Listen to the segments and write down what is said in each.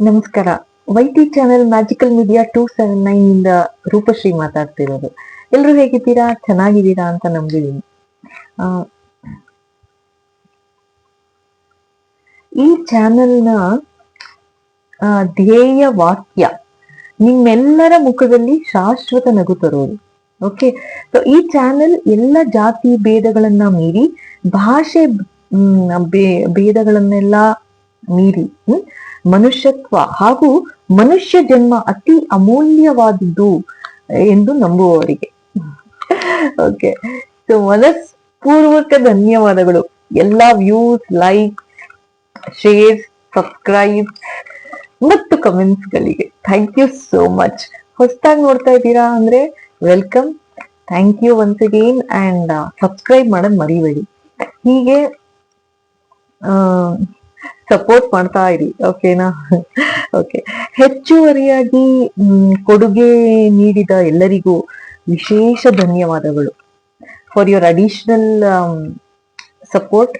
ನಮಸ್ಕಾರ. ವೈಟಿ channel magical media 279 ಇಂದ ರೂಪಶ್ರೀ ಮಾತಾಡ್ತಿರೋದು. ಎಲ್ರು ಹೇಗಿದ್ದೀರಾ? ಚೆನ್ನಾಗಿದ್ದೀರಾ ಅಂತ ನಂಬಿದೀನಿ. ಈ ಚಾನೆಲ್ನ ಧ್ಯೇಯ ವಾಕ್ಯ ನಿಮ್ಮೆಲ್ಲರ ಮುಖದಲ್ಲಿ ಶಾಶ್ವತ ನಗು ತರೋದು. ಓಕೆ, ಸೊ ಈ ಚಾನೆಲ್ ಎಲ್ಲ ಜಾತಿ ಭೇದಗಳನ್ನ ಮೀರಿ, ಭಾಷೆ ಭೇದಗಳನ್ನೆಲ್ಲ ಮೀರಿ ಮನುಷ್ಯತ್ವ ಹಾಗೂ ಮನುಷ್ಯ ಜನ್ಮ ಅತಿ ಅಮೂಲ್ಯವಾದದ್ದು ಎಂದು ನಂಬುವವರಿಗೆ. ಓಕೆ, ಸೊ ಮನಸ್ಪೂರ್ವಕ ಧನ್ಯವಾದಗಳು. ಎಲ್ಲ ವ್ಯೂಸ್, ಲೈಕ್, ಶೇರ್, ಸಬ್ಸ್ಕ್ರೈಬ್ ಮತ್ತು ಕಮೆಂಟ್ಸ್ ಗಳಿಗೆ ಥ್ಯಾಂಕ್ ಯು ಸೋ ಮಚ್. ಹೊಸದಾಗಿ ನೋಡ್ತಾ ಇದ್ದೀರಾ ಅಂದ್ರೆ welcome, thank you once again. And subscribe ಮಾಡೋದ್ ಮರಿಬೇಡಿ. ಹೀಗೆ ಸಪೋರ್ಟ್ ಮಾಡ್ತಾ ಇರಿ, ಓಕೆನಾ? ಓಕೆ, ಹೆಚ್ಚುವರಿಯಾಗಿ ಕೊಡುಗೆ ನೀಡಿದ ಎಲ್ಲರಿಗೂ ವಿಶೇಷ ಧನ್ಯವಾದಗಳು. For your additional support,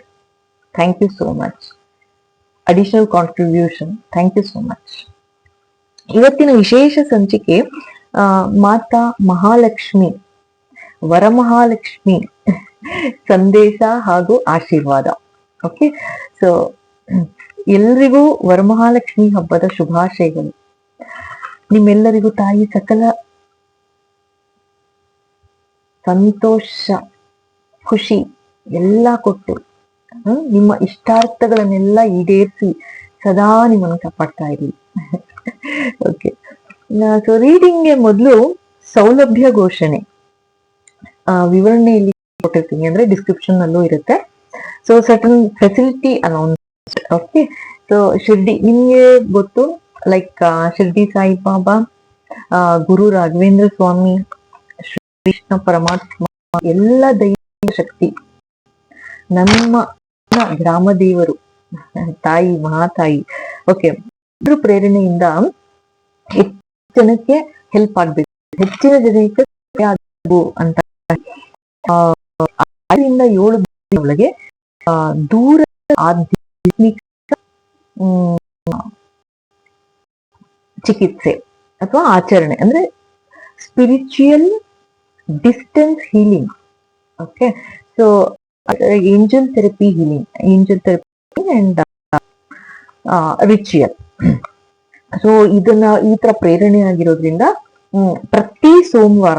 thank you so much. Additional contribution, thank you so much. ಇವತ್ತಿನ ವಿಶೇಷ ಸಂಚಿಕೆ ಮಾತಾ ಮಹಾಲಕ್ಷ್ಮಿ, ವರಮಹಾಲಕ್ಷ್ಮಿ ಸಂದೇಶ ಹಾಗೂ ಆಶೀರ್ವಾದ. ಓಕೆ, ಸೊ ಎಲ್ರಿಗೂ ವರಮಹಾಲಕ್ಷ್ಮಿ ಹಬ್ಬದ ಶುಭಾಶಯಗಳು. ನಿಮ್ಮೆಲ್ಲರಿಗೂ ತಾಯಿ ಸಕಲ ಸಂತೋಷ, ಖುಷಿ ಎಲ್ಲ ಕೊಟ್ಟು ನಿಮ್ಮ ಇಷ್ಟಾರ್ಥಗಳನ್ನೆಲ್ಲ ಈಡೇರಿಸಿ ಸದಾ ನಿಮ್ಮನ್ನು ಕಾಪಾಡ್ತಾ ಇರಿ. ಓಕೆ, ಸೊ ರೀಡಿಂಗ್ಗೆ ಮೊದಲು ಸೌಲಭ್ಯ ಘೋಷಣೆ ವಿವರಣೆಯಲ್ಲಿ ಕೊಟ್ಟಿರ್ತೀನಿ, ಅಂದ್ರೆ ಡಿಸ್ಕ್ರಿಪ್ಷನ್ ನಲ್ಲೂ ಇರುತ್ತೆ. So certain facility announce. Okay, so Shirdi ನಿಮ್ಗೆ ಗೊತ್ತು, ಲೈಕ್ ಶಿರ್ಡಿ ಸಾಯಿಬಾಬಾ, ಗುರು ರಾಘವೇಂದ್ರ ಸ್ವಾಮಿ, ಶ್ರೀ ಕೃಷ್ಣ ಪರಮಾತ್ಮ, ಎಲ್ಲ ದೈವ ಶಕ್ತಿ, ನಮ್ಮ ಗ್ರಾಮ ದೇವರು, ತಾಯಿ, ಮಹಾತಾಯಿ. ಓಕೆ, ಪ್ರೇರಣೆಯಿಂದ ಹೆಚ್ಚಿನ ಜನಕ್ಕೆ ಹೆಲ್ಪ್ ಆಗ್ಬೇಕು, ಹೆಚ್ಚಿನ ಜನಕ್ಕೆ ಅಂತ 6 ರಿಂದ 7 ಒಳಗೆ ದೂರ ಆಧ್ಯಾತ್ಮಿಕ ಚಿಕಿತ್ಸೆ ಅಥವಾ ಆಚರಣೆ, ಅಂದ್ರೆ spiritual distance healing. Okay, so angel therapy healing, angel therapy and ritual. So ಇದನ್ನ ಈ ತರ ಪ್ರೇರಣೆ ಆಗಿರೋದ್ರಿಂದ ಪ್ರತಿ ಸೋಮವಾರ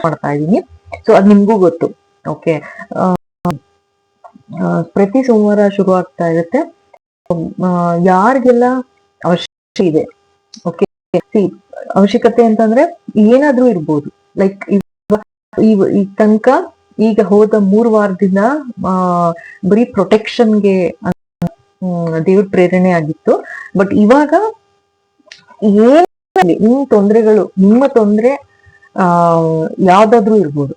ಮಾಡ್ತಾ ಇದ್ದೀನಿ. ಸೊ ಅದ್ ನಿಮ್ಗೂ ಗೊತ್ತು. ಓಕೆ, ಪ್ರತಿ ಸೋಮವಾರ ಶುರು ಆಗ್ತಾ ಇರುತ್ತೆ. ಯಾರಿಗೆಲ್ಲ ಅವಶ್ಯಕತೆ ಇದೆ, ಓಕೆ, ಅವಶ್ಯಕತೆ ಅಂತಂದ್ರೆ ಏನಾದ್ರೂ ಇರ್ಬೋದು. ಲೈಕ್ ಈ ತನಕ ಈಗ ಹೋದ 3 ವಾರದಿಂದ ಬರೀ ಪ್ರೊಟೆಕ್ಷನ್ಗೆ ದೇವ್ರ ಪ್ರೇರಣೆ ಆಗಿತ್ತು. ಬಟ್ ಇವಾಗ ನಿಮ್ ತೊಂದರೆಗಳು, ನಿಮ್ಮ ತೊಂದರೆ ಯಾವ್ದಾದ್ರೂ ಇರ್ಬೋದು,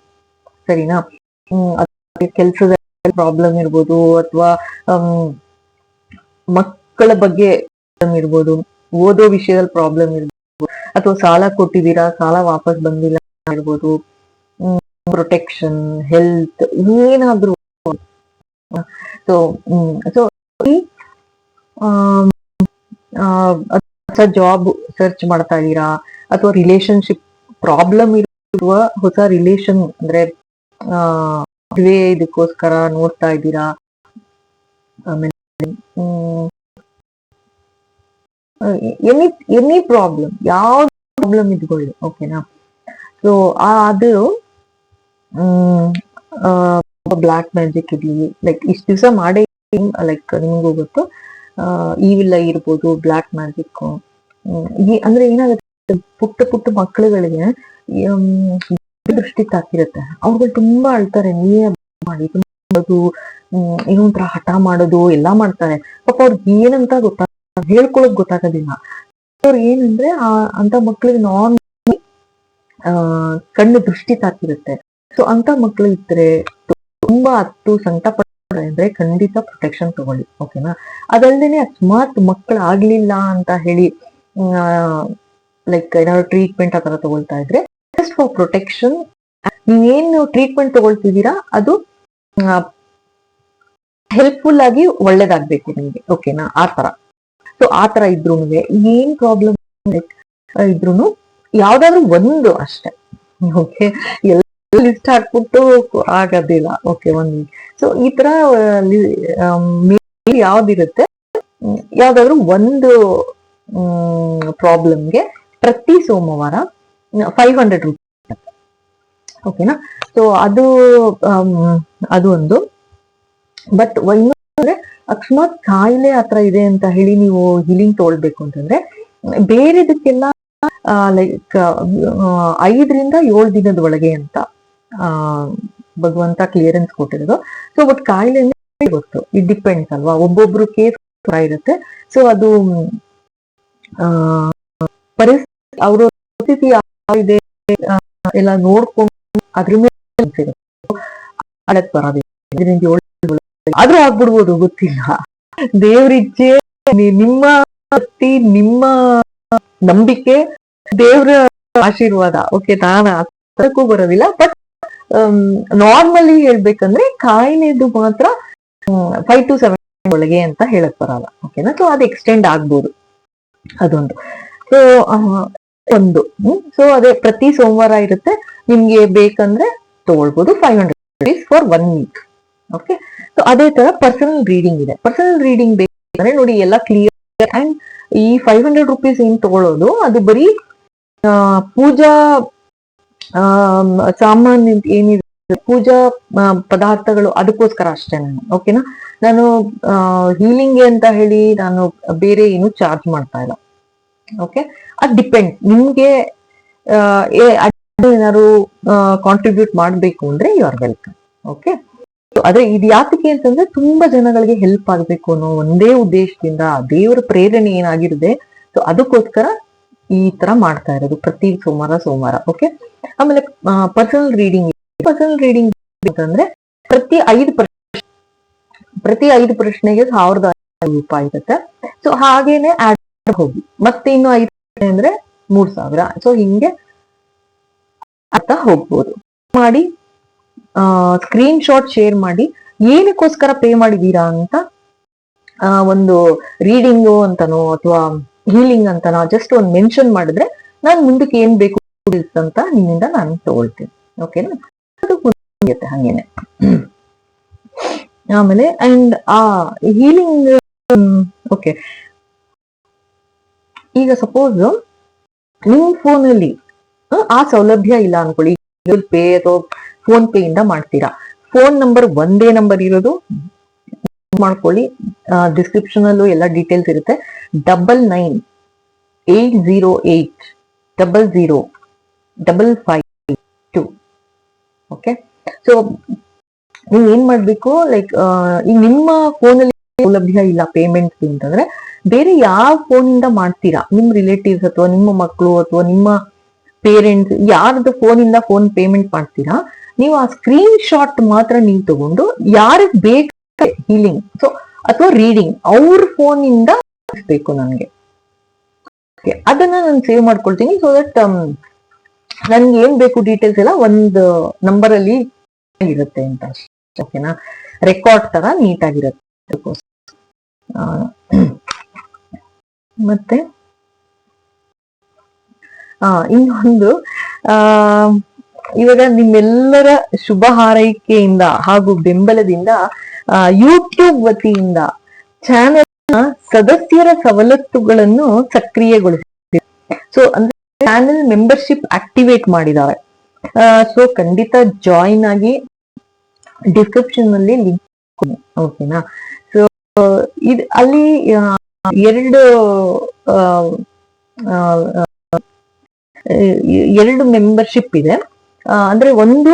ಸರಿನಾ? ಕೆಲ್ಸದ ಪ್ರಾಬ್ಲಮ್ ಇರ್ಬೋದು, ಅಥವಾ ಮಕ್ಕಳ ಬಗ್ಗೆ ಇರ್ಬೋದು, ಓದೋ ವಿಷಯದಲ್ಲಿ ಪ್ರಾಬ್ಲಮ್ ಇರ್ಬೋದು, ಅಥವಾ ಸಾಲ ಕೊಟ್ಟಿದ್ದೀರಾ, ಸಾಲ ವಾಪಸ್ ಬಂದಿಲ್ಲ ಇರ್ಬೋದು, ಪ್ರೊಟೆಕ್ಷನ್, ಹೆಲ್ತ್, ಏನಾದ್ರೂ. ಸೊ ಜಾಬ್ ಸರ್ಚ್ ಮಾಡ್ತಾ ಇದ್ದೀರಾ, ಅಥವಾ ರಿಲೇಶನ್ಶಿಪ್ ಪ್ರಾಬ್ಲಮ್ ಇರುವ ಹೊಸ ರಿಲೇಶನ್, ಅಂದ್ರೆ ಇದಕ್ಕೋಸ್ಕರ ನೋಡ್ತಾ ಇದ್ದೀರಾ. ಆಮೇಲೆ ಎನಿ ಪ್ರಾಬ್ಲಮ್, ಯಾವ ಪ್ರಾಬ್ಲಮ್ ಇದ್ಕೊಳ್ಳಿ, ಓಕೆನಾ? ಸೊ ಅದು ಬ್ಲಾಕ್ ಮ್ಯಾಜಿಕ್ ಇರ್ಲಿ, ಲೈಕ್ ಇಷ್ಟು ದಿವಸ ಮಾಡೇ, ಲೈಕ್ ನಿಮಗೂ ಗೊತ್ತು, ಈವಿಲ್ಲ ಇರ್ಬೋದು, ಬ್ಲಾಕ್ ಮ್ಯಾಜಿಕ್. ಅಂದ್ರೆ ಏನಾಗುತ್ತೆ, ಪುಟ್ಟ ಮಕ್ಕಳುಗಳಿಗೆ ದೃಷ್ಟಿ ತಾಕಿರುತ್ತೆ, ಅವ್ರುಗಳು ತುಂಬಾ ಅಳ್ತಾರೆ, ನೀವೇ ಮಾಡಿ ಅದು ಏನೊಂಥರ ಹಠ ಮಾಡೋದು ಎಲ್ಲ ಮಾಡ್ತಾರೆ. ಪಾಪ ಅವ್ರಿಗೆ ಏನಂತ ಹೇಳ್ಕೊಳಕ್ ಗೊತ್ತಾಗೋದಿಲ್ಲ. ಅವ್ರು ಏನಂದ್ರೆ ಅಂತ ಮಕ್ಳಿಗೆ ಕಣ್ಣು ದೃಷ್ಟಿ ತಾಕಿರುತ್ತೆ. ಸೊ ಅಂತ ಮಕ್ಳು ಇದ್ರೆ, ತುಂಬಾ ಸಂಕಟ ಪಡ್ತಾರೆ ಅಂದ್ರೆ ಖಂಡಿತ ಪ್ರೊಟೆಕ್ಷನ್ ತಗೊಳ್ಳಿ, ಓಕೆನಾ? ಅದಲ್ದೇನೆ ಅಕಸ್ಮಾತ್ ಮಕ್ಕಳು ಆಗ್ಲಿಲ್ಲ ಅಂತ ಹೇಳಿ ಲೈಕ್ ಏನಾದ್ರು ಟ್ರೀಟ್ಮೆಂಟ್ ಆ ತರ ತಗೊಳ್ತಾ ಇದ್ರೆ, ಜಸ್ಟ್ ಫಾರ್ ಪ್ರೊಟೆಕ್ಷನ್, ನೀವೇನು ಟ್ರೀಟ್ಮೆಂಟ್ ತಗೊಳ್ತಿದ್ದೀರಾ ಅದು ಹೆಲ್ಪ್ಫುಲ್ ಆಗಿ ಒಳ್ಳೇದಾಗ್ಬೇಕು ನಿಮ್ಗೆ, ಓಕೆನಾ? ಆ ತರ. ಸೊ ಆತರ ಇದ್ರೂನುವೆ ಏನ್ ಪ್ರಾಬ್ಲಮ್ ಇದ್ರೂನು ಯಾವ್ದಾದ್ರು ಒಂದು ಅಷ್ಟೇ. ಓಕೆ, ಎಲ್ಲ ಲಿಸ್ಟ್ ಹಾಕ್ಬಿಟ್ಟು ಆಗೋದಿಲ್ಲ. ಓಕೆ, ಒಂದ್ ಸೊ ಈ ತರ ಯಾವ್ದಿರುತ್ತೆ, ಯಾವ್ದಾದ್ರು ಒಂದು ಪ್ರಾಬ್ಲಮ್ಗೆ ಪ್ರತಿ ಸೋಮವಾರ 500 ರೂಪೀಸ್. ಓಕೆನಾ? ಸೊ ಅದು ಒಂದು. ಬಟ್ ಇನ್ನೊಂದ್ರೆ ಅಕಸ್ಮಾತ್ ಕಾಯಿಲೆ ಆತರ ಇದೆ ಅಂತ ಹೇಳಿ ನೀವು ಹೀಲಿಂಗ್ ತಗೊಳ್ಬೇಕು ಅಂತಂದ್ರೆ ಬೇರೆದಕ್ಕೆಲ್ಲ ಲೈಕ್ 5ರಿಂದ 7 ದಿನದ ಒಳಗೆ ಅಂತ ಭಗವಂತ ಕ್ಲಿಯರೆನ್ಸ್ ಕೊಟ್ಟಿರೋದು. ಸೊ ಬಟ್ ಕಾಯಿಲೆ ಗೊತ್ತು, ಇಟ್ ಡಿಪೆಂಡ್ಸ್ ಅಲ್ವಾ, ಒಬ್ಬೊಬ್ರು ಕೇಸ್ ಇರುತ್ತೆ. ಸೊ ಅದು ಪರಿಸ್ಥಿತಿ, ಅವರ ಪರಿಸ್ಥಿತಿ ಯಾವಿದೆ ಎಲ್ಲ ನೋಡ್ಕೊಂಡು ಅದ್ರ ಮೇಲೆ ಬರೋದಿಲ್ಲ. ಆದ್ರೂ ಆಗ್ಬಿಡ್ಬೋದು, ಗೊತ್ತಿಲ್ಲ. ದೇವ್ರಿಚ್ಛೆ, ನಿಮ್ಮ ಶಕ್ತಿ, ನಿಮ್ಮ ನಂಬಿಕೆ, ದೇವ್ರ ಆಶೀರ್ವಾದ. ಓಕೆ, ನಾನು ಅದಕ್ಕೂ ಬರೋದಿಲ್ಲ. ಬಟ್ ನಾರ್ಮಲಿ ಹೇಳ್ಬೇಕಂದ್ರೆ ಕಾಯಿಲೆದು ಮಾತ್ರ 5 to 7 ಒಳಗೆ ಅಂತ ಹೇಳಕ್ ಬರಲ್ಲ. ಓಕೆನಾ? ಸೊ ಅದು ಎಕ್ಸ್ಟೆಂಡ್ ಆಗ್ಬೋದು, ಅದೊಂದು. ಸೊ ಒಂದು ಸೊ ಅದೇ ಪ್ರತಿ ಸೋಮವಾರ ಇರುತ್ತೆ. ನಿಮ್ಗೆ ಬೇಕಂದ್ರೆ ತಗೊಳ್ಬೋದು 500 rupees for 1 week. Okay, so ಅದೇ ತರ ಪರ್ಸನಲ್ ರೀಡಿಂಗ್ ಇದೆ. ಪರ್ಸನಲ್ ರೀಡಿಂಗ್ ಬೇಕಂದ್ರೆ ನೋಡಿ, ಎಲ್ಲ ಕ್ಲಿಯರ್. ಅಂಡ್ ಈ 500 ರೂಪೀಸ್ ಏನ್ ತಗೊಳ್ಳೋದು, ಅದು ಬರೀ ಪೂಜಾ ಸಾಮಾನ್ಯ ಏನಿದೆ, ಪೂಜಾ ಪದಾರ್ಥಗಳು, ಅದಕ್ಕೋಸ್ಕರ ಅಷ್ಟೇ ನಾನು. ಓಕೆನಾ? ನಾನು ಹೀಲಿಂಗ್ ಅಂತ ಹೇಳಿ ನಾನು ಬೇರೆ ಏನು ಚಾರ್ಜ್ ಮಾಡ್ತಾ ಇಲ್ಲ. ಓಕೆ, ಅದ್ ಡಿಪೆಂಡ್. ನಿಮ್ಗೆ ಏನಾದ್ರು ಕಾಂಟ್ರಿಬ್ಯೂಟ್ ಮಾಡ್ಬೇಕು ಅಂದ್ರೆ ಯು ಆರ್ ವೆಲ್ಕಮ್. ಓಕೆ, ಅದೇ ಇದು ಯಾತಕ್ಕೆ ಅಂತಂದ್ರೆ ತುಂಬಾ ಜನಗಳಿಗೆ ಹೆಲ್ಪ್ ಆಗ್ಬೇಕು ಅನ್ನೋ ಒಂದೇ ಉದ್ದೇಶದಿಂದ, ದೇವರ ಪ್ರೇರಣೆ ಏನಾಗಿರುತ್ತೆ, ಸೊ ಅದಕ್ಕೋಸ್ಕರ ಈ ತರ ಮಾಡ್ತಾ ಇರೋದು ಪ್ರತಿ ಸೋಮವಾರ. ಓಕೆ, ಆಮೇಲೆ ಪರ್ಸನಲ್ ರೀಡಿಂಗ್ ಅಂತಂದ್ರೆ ಪ್ರತಿ 5 ಪ್ರಶ್ನೆಗೆ 1000 ರೂಪಾಯಿ ಇರುತ್ತೆ. ಸೊ ಹಾಗೇನೆ ಆಡ್ ಹೋಗಿ ಮತ್ತೆ ಇನ್ನು 5 ಪ್ರಶ್ನೆ ಅಂದ್ರೆ 3000. ಸೊ ಹಿಂಗೆ ಅಂತ ಹೋಗ್ಬೋದು. ಮಾಡಿ ಸ್ಕ್ರೀನ್ ಶಾಟ್ ಶೇರ್ ಮಾಡಿ, ಏನಕ್ಕೋಸ್ಕರ ಪೇ ಮಾಡಿದೀರಾ ಅಂತ, ಒಂದು ರೀಡಿಂಗು ಅಂತನೋ ಅಥವಾ ಹೀಲಿಂಗ್ ಅಂತನೋ ಜಸ್ಟ್ ಒಂದು ಮೆನ್ಷನ್ ಮಾಡಿದ್ರೆ ನಾನು ಮುಂದಕ್ಕೆ ಏನ್ ಬೇಕು ಅಂತ ನಿಮ್ಮಿಂದ ನಾನು ತಗೊಳ್ತೀನಿ. ಓಕೆನಾ? ಅದು ಹಂಗೇನೆ. ಆಮೇಲೆ ಅಂಡ್ ಹೀಲಿಂಗ್, ಓಕೆ, ಈಗ ಸಪೋಸ್ ನಿಮ್ ಫೋನಲ್ಲಿ ಆ ಸೌಲಭ್ಯ ಇಲ್ಲ ಅನ್ಕೊಳ್ಳಿ, ಗೂಗಲ್ ಪೇ ಅಥವಾ ಫೋನ್ ಪೇ ಇಂದ ಮಾಡ್ತೀರಾ. ಫೋನ್ ನಂಬರ್ ಒಂದೇ ನಂಬರ್ ಇರೋದು ಮಾಡ್ಕೊಳ್ಳಿ. ಡಿಸ್ಕ್ರಿಪ್ಷನ್ ಅಲ್ಲೂ ಎಲ್ಲ ಡೀಟೇಲ್ಸ್ ಇರುತ್ತೆ. 998008005552. ಓಕೆ, ಸೊ ನೀವು ಏನ್ ಮಾಡ್ಬೇಕು, ಲೈಕ್ ಈಗ ನಿಮ್ಮ ಫೋನಲ್ಲಿ ಸೌಲಭ್ಯ ಇಲ್ಲ ಪೇಮೆಂಟ್ ಅಂತಂದ್ರೆ ಬೇರೆ ಯಾವ ಫೋನ್ ಇಂದ ಮಾಡ್ತೀರಾ, ನಿಮ್ ರಿಲೇಟಿವ್ಸ್ ಅಥವಾ ನಿಮ್ಮ ಮಕ್ಕಳು ಅಥವಾ ನಿಮ್ಮ ಪೇರೆಂಟ್ಸ್ ಯಾರ್ದು ಫೋನ್ ಇಂದ ಫೋನ್ ಪೇಮೆಂಟ್ ಮಾಡ್ತೀರಾ, ನೀವು ಆ ಸ್ಕ್ರೀನ್ ಶಾಟ್ ಮಾತ್ರ ನೀವು ತಗೊಂಡು ಯಾರಿಗೆ ಬೇಕು ಹೀಲಿಂಗ್ ಸೊ ಅಥವಾ ರೀಡಿಂಗ್ ಅವ್ರ ಫೋನ್ ಇಂದ ಬೇಕು ನನಗೆ, ಅದನ್ನ ನಾನು ಸೇವ್ ಮಾಡ್ಕೊಳ್ತೀನಿ. ಸೊ ದಟ್ ನನ್ಗೆ ಏನ್ ಬೇಕು ಡೀಟೇಲ್ಸ್ ಎಲ್ಲ ಒಂದು ನಂಬರ್ ಅಲ್ಲಿ ಇರುತ್ತೆ ಅಂತ. ಓಕೆನಾ? ರೆಕಾರ್ಡ್ ತರ ನೀಟಾಗಿರುತ್ತೆ. ಮತ್ತೆ ಇನ್ನೊಂದು, ಇವಾಗ ನಿಮ್ಮೆಲ್ಲರ ಶುಭ ಹಾರೈಕೆಯಿಂದ ಹಾಗೂ ಬೆಂಬಲದಿಂದ ಯೂಟ್ಯೂಬ್ ವತಿಯಿಂದ ಚಾನೆಲ್ ಸದಸ್ಯರ ಸವಲತ್ತುಗಳನ್ನು ಸಕ್ರಿಯಗೊಳಿಸಿದೆ. ಸೊ ಅಂದ್ರೆ ಚಾನೆಲ್ ಮೆಂಬರ್ಶಿಪ್ ಆಕ್ಟಿವೇಟ್ ಮಾಡಿದ್ದಾರೆ. ಸೊ ಖಂಡಿತ ಜಾಯಿನ್ ಆಗಿ, ಡಿಸ್ಕ್ರಿಪ್ಷನ್ ಅಲ್ಲಿ ಲಿಂಕ್. ಓಕೆನಾ? ಸೊ ಇದು ಅಲ್ಲಿ ಎರಡು ಮೆಂಬರ್ಶಿಪ್ ಇದೆ. ಅಂದ್ರೆ ಒಂದು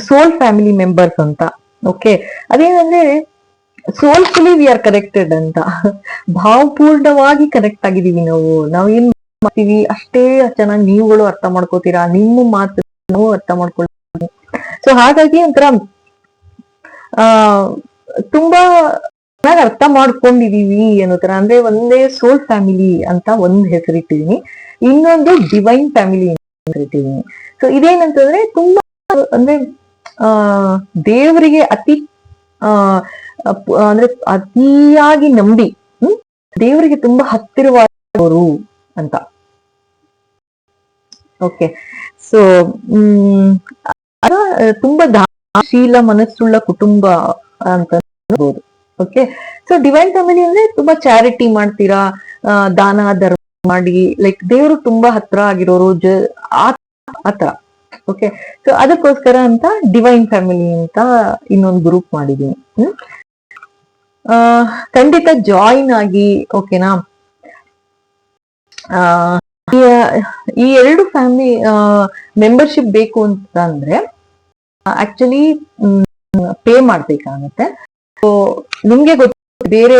ಸೋಲ್ ಫ್ಯಾಮಿಲಿ ಮೆಂಬರ್ಸ್ ಅಂತ. ಓಕೆ, ಅದೇನಂದ್ರೆ ಸೋಲ್ಫುಲಿ ವಿ ಆರ್ ಕನೆಕ್ಟೆಡ್ ಅಂತ, ಭಾವಪೂರ್ಣವಾಗಿ ಕನೆಕ್ಟ್ ಆಗಿದೀವಿ ನಾವು ಏನ್ ಮಾಡ್ತೀವಿ ಅಷ್ಟೇ ಚೆನ್ನಾಗಿ ನೀವುಗಳು ಅರ್ಥ ಮಾಡ್ಕೋತೀರಾ, ನಿಮ್ಮ ಮಾತು ನಾವು ಅರ್ಥ ಮಾಡ್ಕೊಳ್ತೀವಿ. ಸೊ ಹಾಗಾಗಿ ಒಂಥರ ತುಂಬಾ ಚೆನ್ನಾಗಿ ಅರ್ಥ ಮಾಡ್ಕೊಂಡಿದೀವಿ ಅನ್ನೋ ತರ. ಅಂದ್ರೆ ಒಂದೇ ಸೋಲ್ ಫ್ಯಾಮಿಲಿ ಅಂತ ಒಂದ್ ಹೆಸರಿಟ್ಟಿದೀನಿ, ಇನ್ನೊಂದು ಡಿವೈನ್ ಫ್ಯಾಮಿಲಿ ಹೆಸರಿಟ್ಟಿದೀನಿ. ಸೊ ಇದೇನಂತಂದ್ರೆ ತುಂಬಾ ಅಂದ್ರೆ ದೇವರಿಗೆ ಅಂದ್ರೆ ಅತಿಯಾಗಿ ನಂಬಿ ದೇವರಿಗೆ ತುಂಬಾ ಹತ್ತಿರವಾದವರು ಅಂತ. ಓಕೆ, ಸೊ ತುಂಬಾ ದಾನಶೀಲ ಮನಸ್ಸುಳ್ಳ ಕುಟುಂಬ ಅಂತ ಹೇಳ್ಬೋದು. ಓಕೆ, ಸೊ ಡಿವೈನ್ ಫ್ಯಾಮಿಲಿ ಅಂದ್ರೆ ತುಂಬಾ ಚಾರಿಟಿ ಮಾಡ್ತೀರಾ, ದಾನ ಧರ್ಮ ಮಾಡಿ, ಲೈಕ್ ದೇವರು ತುಂಬಾ ಹತ್ರ ಆಗಿರೋರು ಆತರ. ಓಕೆ, ಸೊ ಅದಕ್ಕೋಸ್ಕರ ಅಂತ ಡಿವೈನ್ ಫ್ಯಾಮಿಲಿ ಅಂತ ಇನ್ನೊಂದು ಗ್ರೂಪ್ ಮಾಡಿದೀನಿ. ಖಂಡಿತ ಜಾಯಿನ್ ಆಗಿ. ಓಕೆನಾ, ಈ ಎರಡು ಫ್ಯಾಮಿಲಿ ಮೆಂಬರ್ಶಿಪ್ ಬೇಕು ಅಂತ ಅಂದ್ರೆ ಆಕ್ಚುಲಿ ಪೇ ಮಾಡ್ಬೇಕಾಗತ್ತೆ. ಸೊ ನಿಮ್ಗೆ ಗೊತ್ತ, ಬೇರೆ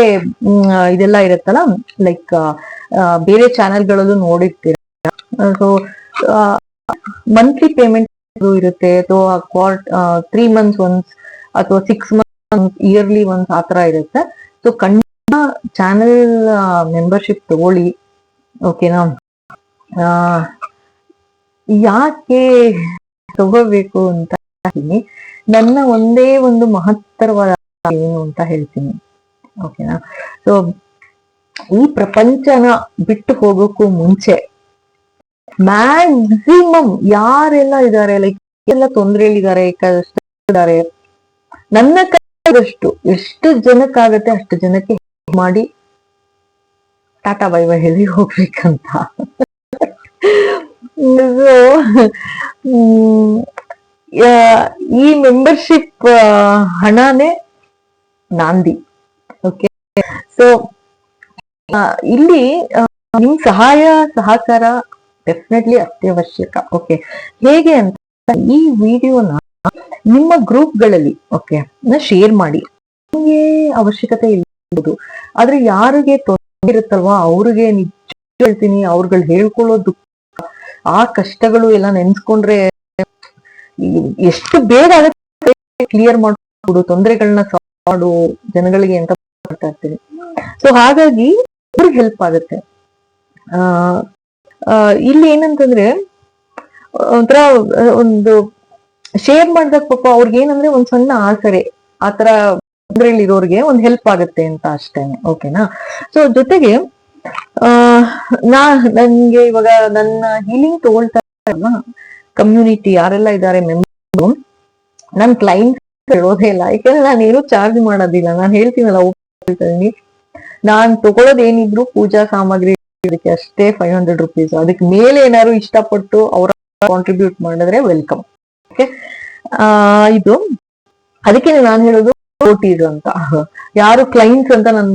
ಇದೆಲ್ಲ ಇರುತ್ತಲ್ಲ, ಲೈಕ್ ಬೇರೆ ಚಾನೆಲ್ಗಳಲ್ಲೂ ನೋಡಿರ್ತೀರ. ಸೊ ಮಂತ್ಲಿ ಪೇಮೆಂಟ್ ಇರುತ್ತೆ, ಅಥವಾ 3 months ಒನ್ಸ್ ಅಥವಾ 6 months ಇಯರ್ಲಿ ಒನ್ಸ್ ಆತರ ಇರುತ್ತೆ. ಸೊ ಖಂಡಿತ ಚಾನೆಲ್ ಮೆಂಬರ್ಶಿಪ್ ತಗೊಳ್ಳಿ. ಓಕೆನಾ, ಯಾಕೆ ತಗೋಬೇಕು ಅಂತ ಹೇಳ್ತೀನಿ, ನನ್ನ ಒಂದೇ ಒಂದು ಮಹತ್ತರವಾದ ಏನು ಅಂತ ಹೇಳ್ತೀನಿ. ಓಕೆನಾ, ಸೊ ಈ ಪ್ರಪಂಚನ ಬಿಟ್ಟು ಹೋಗೋಕ್ಕೂ ಮುಂಚೆ ಮ್ಯಾಕ್ಸಿಮಮ್ ಯಾರೆಲ್ಲ ಇದ್ದಾರೆ, ಲೈಕ್ ಎಲ್ಲ ತೊಂದರೆಯಲ್ಲಿದ್ದಾರೆ, ಕಷ್ಟದ್ದಾರೆ, ನನ್ನ ಕೈಯಷ್ಟು ಎಷ್ಟು ಜನಕ್ಕಾಗತ್ತೆ ಅಷ್ಟು ಜನಕ್ಕೆ ಮಾಡಿ ಟಾಟಾ ಬೈ ಬೈ ಹೇಳಿ ಹೋಗ್ಬೇಕಂತ. ಸೊ ಈ ಮೆಂಬರ್ಶಿಪ್ ಹಣನೇ ನಾಂದಿ. ಓಕೆ, ಸೊ ಇಲ್ಲಿ ನಿಮ್ ಸಹಾಯ ಸಹಕಾರ ಡೆಫಿನೆಟ್ಲಿ ಅತ್ಯವಶ್ಯಕ. ಓಕೆ, ಹೇಗೆ ಅಂತ ಈ ವಿಡಿಯೋನ ನಿಮ್ಮ ಗ್ರೂಪ್ಗಳಲ್ಲಿ ಓಕೆ ಶೇರ್ ಮಾಡಿ. ನಿಮಗೆ ಅವಶ್ಯಕತೆ ಇರ್ಬೋದು, ಆದ್ರೆ ಯಾರಿಗೆ ತೊಂದರೆ ಇರುತ್ತಲ್ವಾ ಅವ್ರಿಗೆ ನಿಜ ಹೇಳ್ತೀನಿ, ಅವ್ರುಗಳು ಹೇಳ್ಕೊಳ್ಳೋದು ಆ ಕಷ್ಟಗಳು ಎಲ್ಲ ನೆನ್ಸ್ಕೊಂಡ್ರೆ ಎಷ್ಟು ಬೇಗ ಆಗತ್ತೆ ಕ್ಲಿಯರ್ ಮಾಡ್ಕೊಡು, ತೊಂದರೆಗಳನ್ನ ಸಾಲ್ವ್ ಮಾಡು ಜನಗಳಿಗೆ ಅಂತ ಮಾಡ್ತಾ ಇರ್ತೀನಿ. ಸೊ ಹಾಗಾಗಿ ಅವ್ರಿಗೆ ಹೆಲ್ಪ್ ಆಗುತ್ತೆ. ಇಲ್ಲಿ ಏನಂತಂದ್ರೆ ಒಂಥರ ಒಂದು ಶೇರ್ ಮಾಡಿದಾಗ ಪಾಪ ಅವ್ರಿಗೆ ಏನಂದ್ರೆ ಒಂದ್ ಸಣ್ಣ ಆಸರೆ, ಆತರ ಇರೋರ್ಗೆ ಒಂದ್ ಹೆಲ್ಪ್ ಆಗುತ್ತೆ ಅಂತ ಅಷ್ಟೇನೆ. ಓಕೆನಾ, ಸೊ ಜೊತೆಗೆ ನನ್ಗೆ ಇವಾಗ ನನ್ನ ಹೀಲಿಂಗ್ ತಗೊಳ್ತಾ ಕಮ್ಯುನಿಟಿ ಯಾರೆಲ್ಲ ಇದ್ದಾರೆ ಮೆಂಬರ್, ನನ್ ಕ್ಲೈಂಟ್ ಹೇಳೋದೇ ಇಲ್ಲ, ಯಾಕಂದ್ರೆ ನಾನು ಏನು ಚಾರ್ಜ್ ಮಾಡೋದಿಲ್ಲ. ನಾನು ಹೇಳ್ತೀನಲ್ಲ, ನಾನ್ ತಗೊಳ್ಳೋದೇನಿದ್ರು ಪೂಜಾ ಸಾಮಗ್ರಿ ಅದಕ್ಕೆ ಅಷ್ಟೇ 500 rupees. ಅದಕ್ಕೆ ಮೇಲೆ ಏನಾದ್ರು ಇಷ್ಟಪಟ್ಟು ಅವ್ರ ಕಾಂಟ್ರಿಬ್ಯೂಟ್ ಮಾಡಿದ್ರೆ ವೆಲ್ಕಮ್. ಓಕೆ, ಇದು ಅದಕ್ಕೆ ನಾನು ಹೇಳೋದು ಕೋಟೀಸ್ ಅಂತ, ಯಾರು ಕ್ಲೈಂಟ್ಸ್ ಅಂತ ನನ್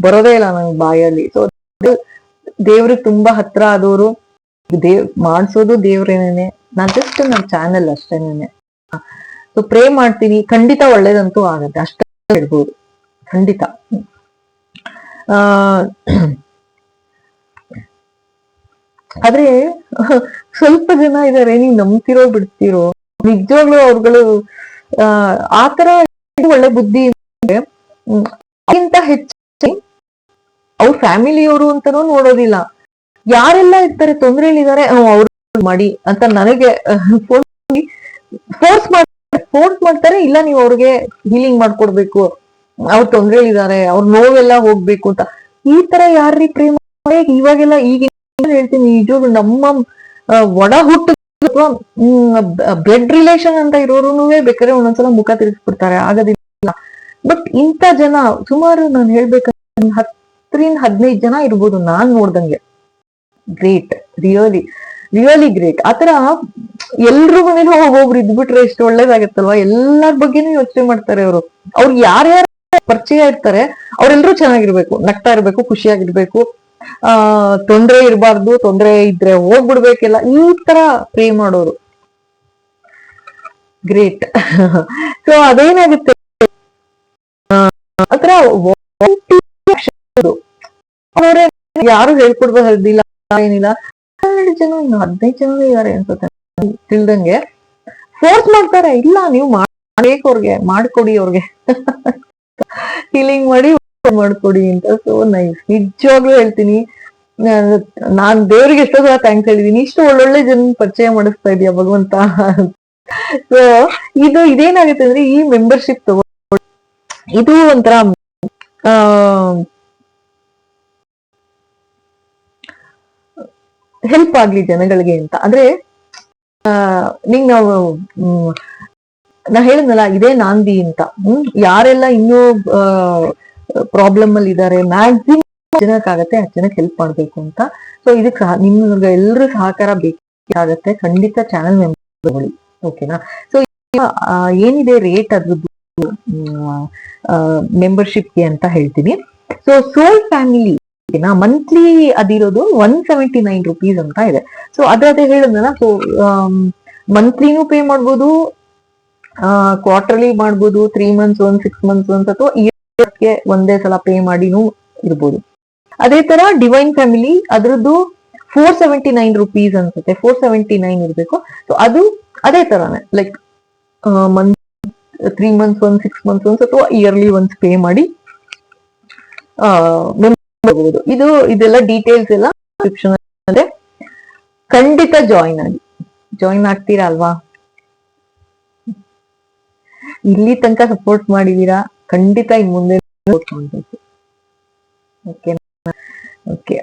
ಬರೋದೇ ಇಲ್ಲ ನನ್ ಬಾಯಲ್ಲಿ. ಸೊ ದೇವ್ರಿಗೆ ತುಂಬಾ ಹತ್ರ ಆದವರು, ಮಾಡ್ಸೋದು ದೇವ್ರೇನೇನೆ, ನಾನ್ ಜಸ್ಟ್ ನನ್ನ ಚಾನೆಲ್ ಅಷ್ಟೇನೇನೆ. ಸೊ ಪ್ರೇ ಮಾಡ್ತೀನಿ, ಖಂಡಿತ ಒಳ್ಳೇದಂತೂ ಆಗತ್ತೆ, ಅಷ್ಟೇ ಹೇಳ್ಬೋದು ಖಂಡಿತ. ಆದ್ರೆ ಸ್ವಲ್ಪ ಜನ ಇದಾರೆ, ನೀವ್ ನಂಬ್ತಿರೋ ಬಿಡ್ತಿರೋ, ನಿಜವಾಗ್ಲೂ ಅವ್ರುಗಳು ಆತರ ಒಳ್ಳೆ ಬುದ್ಧಿ ಅದಕ್ಕಿಂತ ಹೆಚ್ಚು ಅವ್ರ ಫ್ಯಾಮಿಲಿಯವರು ಅಂತಾನೂ ನೋಡೋದಿಲ್ಲ. ಯಾರೆಲ್ಲ ಇರ್ತಾರೆ ತೊಂದ್ರೆಲಿದ್ದಾರೆ ಅವ್ರು ಮಾಡಿ ಅಂತ ನನಗೆ ಫೋರ್ಸ್ ಮಾಡ್ತಾರೆ. ಇಲ್ಲ ನೀವು ಅವ್ರಿಗೆ ಹೀಲಿಂಗ್ ಮಾಡ್ಕೊಡ್ಬೇಕು, ಅವ್ರ ತೊಂದ್ರೆಲಿದ್ದಾರೆ, ಅವ್ರ ನೋವೆಲ್ಲ ಹೋಗ್ಬೇಕು ಅಂತ. ಈ ತರ ಯಾರ್ರೀ ಪ್ರೇಮ ಇವಾಗೆಲ್ಲ ಈಗ ಹೇಳ್ತೀನಿ, ನಿಜವಾಗ್ಲೂ ನಮ್ಮ ಒಡ ಹುಟ್ಟು ಅಥವಾ ಬ್ಲಡ್ ರಿಲೇಷನ್ ಅಂತ ಇರೋರು ಬೇಕಾದ್ರೆ ಒಂದೊಂದ್ಸಲ ಮುಖ ತಿರ್ಗಿಸ್ಬಿಡ್ತಾರೆ, ಆಗೋದಿಲ್ಲ. ಬಟ್ ಇಂಥ ಜನ ಸುಮಾರು ನಾನು ಹೇಳ್ಬೇಕಂದ್ರೆ 10ರಿಂದ 15 ಜನ ಇರ್ಬೋದು ನಾನ್ ನೋಡ್ದಂಗೆ. Great, really great. ಆತರ ಎಲ್ರ ಮನೇಲಿ ಒಬ್ಬೊಬ್ರು ಇದ್ಬಿಟ್ರೆ ಎಷ್ಟು ಒಳ್ಳೇದಾಗತ್ತಲ್ವಾ. ಎಲ್ಲಾರ ಬಗ್ಗೆನೂ ಯೋಚನೆ ಮಾಡ್ತಾರೆ ಅವರು. ಅವ್ರಿಗೆ ಯಾರ್ಯಾರು ಪರಿಚಯ ಇರ್ತಾರೆ ಅವ್ರೆಲ್ರೂ ಚೆನ್ನಾಗಿರ್ಬೇಕು, ನಗ್ತಾ ಇರ್ಬೇಕು, ಖುಷಿಯಾಗಿರ್ಬೇಕು, ತೊಂದ್ರೆ ಇರಬಾರ್ದು, ತೊಂದ್ರೆ ಇದ್ರೆ ಹೋಗ್ಬಿಡ್ಬೇಕೆಲ್ಲ, ಈ ತರ ಪ್ರೇ ಮಾಡೋರು ಗ್ರೇಟ್. ಸೊ ಅದೇನಾಗುತ್ತೆ ಆತರ ಅವರೇ ಯಾರು ಹೇಳ್ಕೊಡ್ಬೋದಿಲ್ಲ, ಏನಿಲ್ಲ. 12 ಜನ ಇನ್ನು 15 ಜನ ಇದಾರೆ ಅನ್ಸುತ್ತೆ ತಿಳ್ದಂಗೆ. ಫೋರ್ಸ್ ಮಾಡ್ತಾರೆ, ಇಲ್ಲ ನೀವು ಮಾಡ್ಬೇಕು, ಅವ್ರಿಗೆ ಮಾಡ್ಕೊಡಿ, ಅವ್ರಿಗೆ ಹೀಲಿಂಗ್ ಮಾಡ್ಕೊಡಿ ಅಂತ. ಸೊ ನೈಸ್, ನಿಜವಾಗ್ಲೂ ಹೇಳ್ತೀನಿ, ನಾನ್ ದೇವ್ರಿಗೆ ಎಷ್ಟೋ ಸಲ ಥ್ಯಾಂಕ್ಸ್ ಹೇಳಿದೀನಿ, ಇಷ್ಟು ಒಳ್ಳೊಳ್ಳೆ ಜನ ಪರಿಚಯ ಮಾಡಿಸ್ತಾ ಇದೀಯ ಭಗವಂತ. ಸೊ ಇದೇನಾಗುತ್ತೆ ಅಂದ್ರೆ ಈ ಮೆಂಬರ್ಶಿಪ್ ತಗೋ, ಇದು ಒಂಥರ ಹೆಲ್ಪ್ ಆಗ್ಲಿ ಜನಗಳಿಗೆ ಅಂತ. ಅಂದ್ರೆ ನಿಂಗ್ ನಾವು ನಾ ಹೇಳಿದ್ನಲ್ಲ ಇದೇ ನಾಂದಿ ಅಂತ. ಯಾರೆಲ್ಲ ಇನ್ನೂ ಪ್ರಾಬ್ಲಮ್ ಅಲ್ಲಿ ಇದ್ದಾರೆ, ಮ್ಯಾಕ್ಸಿಮಮ್ ಜನಕ್ಕಾಗತ್ತೆ ಅಷ್ಟು ಜನಕ್ಕೆ ಹೆಲ್ಪ್ ಮಾಡ್ಬೇಕು ಅಂತ. ಸೊ ಇದಕ್ಕೆ ನಿಮ್ಗೆ ಎಲ್ಲರೂ ಸಹಕಾರ ಬೇಕಾಗತ್ತೆ. ಖಂಡಿತ ಚಾನಲ್ ಮೆಂಬರ್ ಓಕೆನಾ. ಸೊ ಏನಿದೆ ರೇಟ್ ಅದ್ರದ್ದು ಮೆಂಬರ್ಶಿಪ್ಗೆ ಅಂತ ಹೇಳ್ತೀನಿ. ಸೊ ಸೋಲ್ ಫ್ಯಾಮಿಲಿ ಮಂತ್ಲಿ ಅದಿರೋದು 179 rupees ಅಂತ ಇದೆ. ಸೊ ಅದೇ ಹೇಳಿದ್ನಲ್ಲ, ಸೊ ಮಂತ್ಲಿನೂ ಪೇ ಮಾಡ್ಬೋದು, ಕ್ವಾರ್ಟರ್ಲಿ ಮಾಡ್ಬೋದು, 3 months ಒನ್ಸ್, 6 months ಒನ್ಸ್, ಅಥವಾ ಇಯರ್ಗೆ ಒಂದೇ ಸಲ ಪೇ ಮಾಡಿನೂ ಇರ್ಬೋದು. ಅದೇ ತರ ಡಿವೈನ್ ಫ್ಯಾಮಿಲಿ ಅದ್ರದ್ದು 479 rupees ಅನ್ಸುತ್ತೆ, 479 ಇರ್ಬೇಕು. ಸೊ ಅದು ಅದೇ ತರಾನೇ, like month 3 months once, 6 months once, ಅಥವಾ ಇಯರ್ಲಿ ಒನ್ಸ್ ಪೇ ಮಾಡಿ ಇದೆಲ್ಲ ಡೀಟೇಲ್ಸ್ ಎಲ್ಲ ಡಿಸ್ಕ್ರಿಪ್ಷನ್ ಅಲ್ಲಿ. ಖಂಡಿತ ಜಾಯಿನ್ ಆಗ್ತೀರಾ ಅಲ್ವಾ? ಇಲ್ಲಿ ತನಕ ಸಪೋರ್ಟ್ ಮಾಡಿದೀರಾ, ಖಂಡಿತ ಇನ್ ಮುಂದೆ ಸಪೋರ್ಟ್ ಮಾಡ್ಬೇಕು. Okay okay.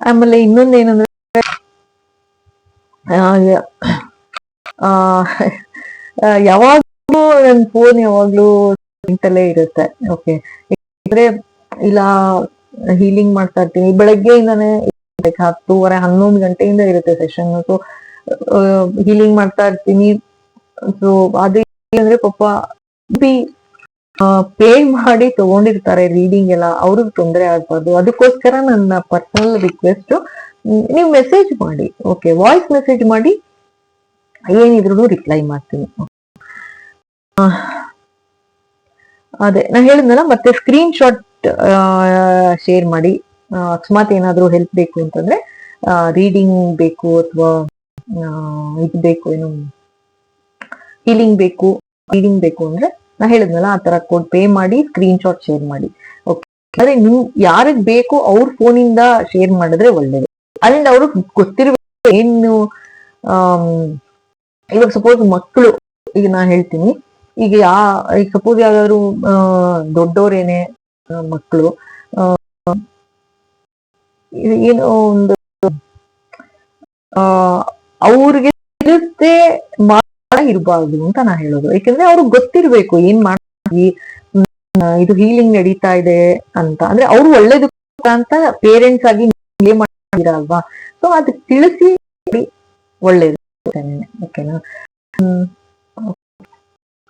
ಆಮೇಲೆ ಇನ್ನೊಂದೇನಂದ್ರೆ, ಯಾವಾಗ್ಲೂ ನನ್ ಫೋನ್ ಯಾವಾಗ್ಲೂ ಅಲ್ಲೇ ಇರುತ್ತೆ. ಓಕೆ, ಅಂದ್ರೆ ಇಲ್ಲ ಹೀಲಿಂಗ್ ಮಾಡ್ತಾ ಇರ್ತೀನಿ ಬೆಳಗ್ಗೆಯಿಂದಾನೆ, 10:30, 11 ಗಂಟೆಯಿಂದ ಇರುತ್ತೆ ಸೆಷನ್. ಸೊ ಹೀಲಿಂಗ್ ಮಾಡ್ತಾ ಇರ್ತೀನಿ. ಸೊ ಅದೇ ಅಂದ್ರೆ ಪಾಪ ಪೇ ಮಾಡಿ ತಗೊಂಡಿರ್ತಾರೆ ರೀಡಿಂಗ್ ಎಲ್ಲ, ಅವ್ರಿಗೆ ತೊಂದರೆ ಆಗ್ಬಾರ್ದು. ಅದಕ್ಕೋಸ್ಕರ ನನ್ನ ಪರ್ಸನಲ್ ರಿಕ್ವೆಸ್ಟ್, ನೀವು ಮೆಸೇಜ್ ಮಾಡಿ, ಓಕೆ, ವಾಯ್ಸ್ ಮೆಸೇಜ್ ಮಾಡಿ, ಏನಿದ್ರು ರಿಪ್ಲೈ ಮಾಡ್ತೀನಿ. ಅದೇ ನಾ ಹೇಳಿದ್ನಲ್ಲ, ಮತ್ತೆ ಸ್ಕ್ರೀನ್ ಶಾಟ್ ಶೇರ್ ಮಾಡಿ. ಅಕಸ್ಮಾತ್ ಏನಾದ್ರು ಹೆಲ್ಪ್ ಬೇಕು ಅಂತಂದ್ರೆ, ರೀಡಿಂಗ್ ಬೇಕು ಅಥವಾ ಇದು ಬೇಕು, ಏನು ಹೀಲಿಂಗ್ ಬೇಕು, ರೀಡಿಂಗ್ ಬೇಕು ಅಂದ್ರೆ ನಾ ಹೇಳಿದ್ನಲ್ಲ ಆ ತರ ಕೋಡ್ ಪೇ ಮಾಡಿ ಸ್ಕ್ರೀನ್ ಶಾಟ್ ಶೇರ್ ಮಾಡಿ. ಓಕೆ, ಆದ್ರೆ ನೀವು ಯಾರಿಗ್ ಬೇಕು ಅವ್ರ ಫೋನಿಂದ ಶೇರ್ ಮಾಡಿದ್ರೆ ಒಳ್ಳೇದು. ಅದ್ರಿಂದ ಅವ್ರಿಗೆ ಗೊತ್ತಿರ್ಬೇಕು ಏನು. ಇವಾಗ ಸಪೋಸ್ ಮಕ್ಕಳು, ಈಗ ನಾ ಹೇಳ್ತೀನಿ, ಈಗ ಈಗ ಸಪೋಸ್ ಯಾವ್ದಾದ್ರು ದೊಡ್ಡವ್ರೇನೆ ಮಕ್ಕಳು ಏನೋ ಒಂದು ಅವ್ರಿಗೆ ಇರುತ್ತೆ ಇರಬಾರ್ದು ಅಂತ ನಾ ಹೇಳೋದು. ಯಾಕಂದ್ರೆ ಅವ್ರಿಗೆ ಗೊತ್ತಿರ್ಬೇಕು ಏನ್ ಮಾಡ್ತೀವಿ, ಇದು ಹೀಲಿಂಗ್ ನಡೀತಾ ಇದೆ ಅಂತ. ಅಂದ್ರೆ ಅವ್ರು ಒಳ್ಳೇದು ಅಂತ ಪೇರೆಂಟ್ಸ್ ಆಗಿ ಮಾಡಿರಲ್ವಾ. ಸೊ ಅದಕ್ಕೆ ತಿಳಿಸಿ ಒಳ್ಳೇದು. ಓಕೆನಾ.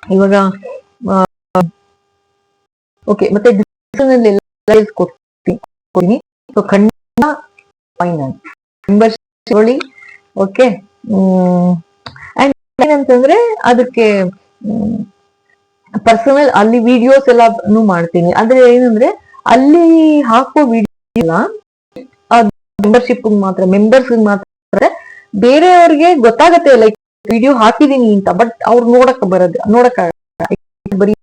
ಇವಾಗ ಓಕೆ, ಮತ್ತೆ ಕೊಡ್ತೀನಿ. ಸೊ ಖಂಡಿತ ಮೆಂಬರ್ಶಿಪ್. ಓಕೆ, ಅಂಡ್ ಏನಂತಂದ್ರೆ ಅದಕ್ಕೆ ಪರ್ಸನಲ್ ಅಲ್ಲಿ ವಿಡಿಯೋಸ್ ಎಲ್ಲಾನು ಮಾಡ್ತೀನಿ. ಆದ್ರೆ ಏನಂದ್ರೆ ಅಲ್ಲಿ ಹಾಕೋ ವಿಡಿಯೋ ಎಲ್ಲ ಮೆಂಬರ್ಶಿಪ್ ಮಾತ್ರ, ಮೆಂಬರ್ಸ್ ಮಾತ್ರ. ಬೇರೆಯವ್ರಿಗೆ ಗೊತ್ತಾಗತ್ತೆ ಲೈಕ್ ವಿಡಿಯೋ ಹಾಕಿದೀನಿ ಅಂತ, ಬಟ್ ಅವ್ರು ನೋಡಕ್ ಬರೀ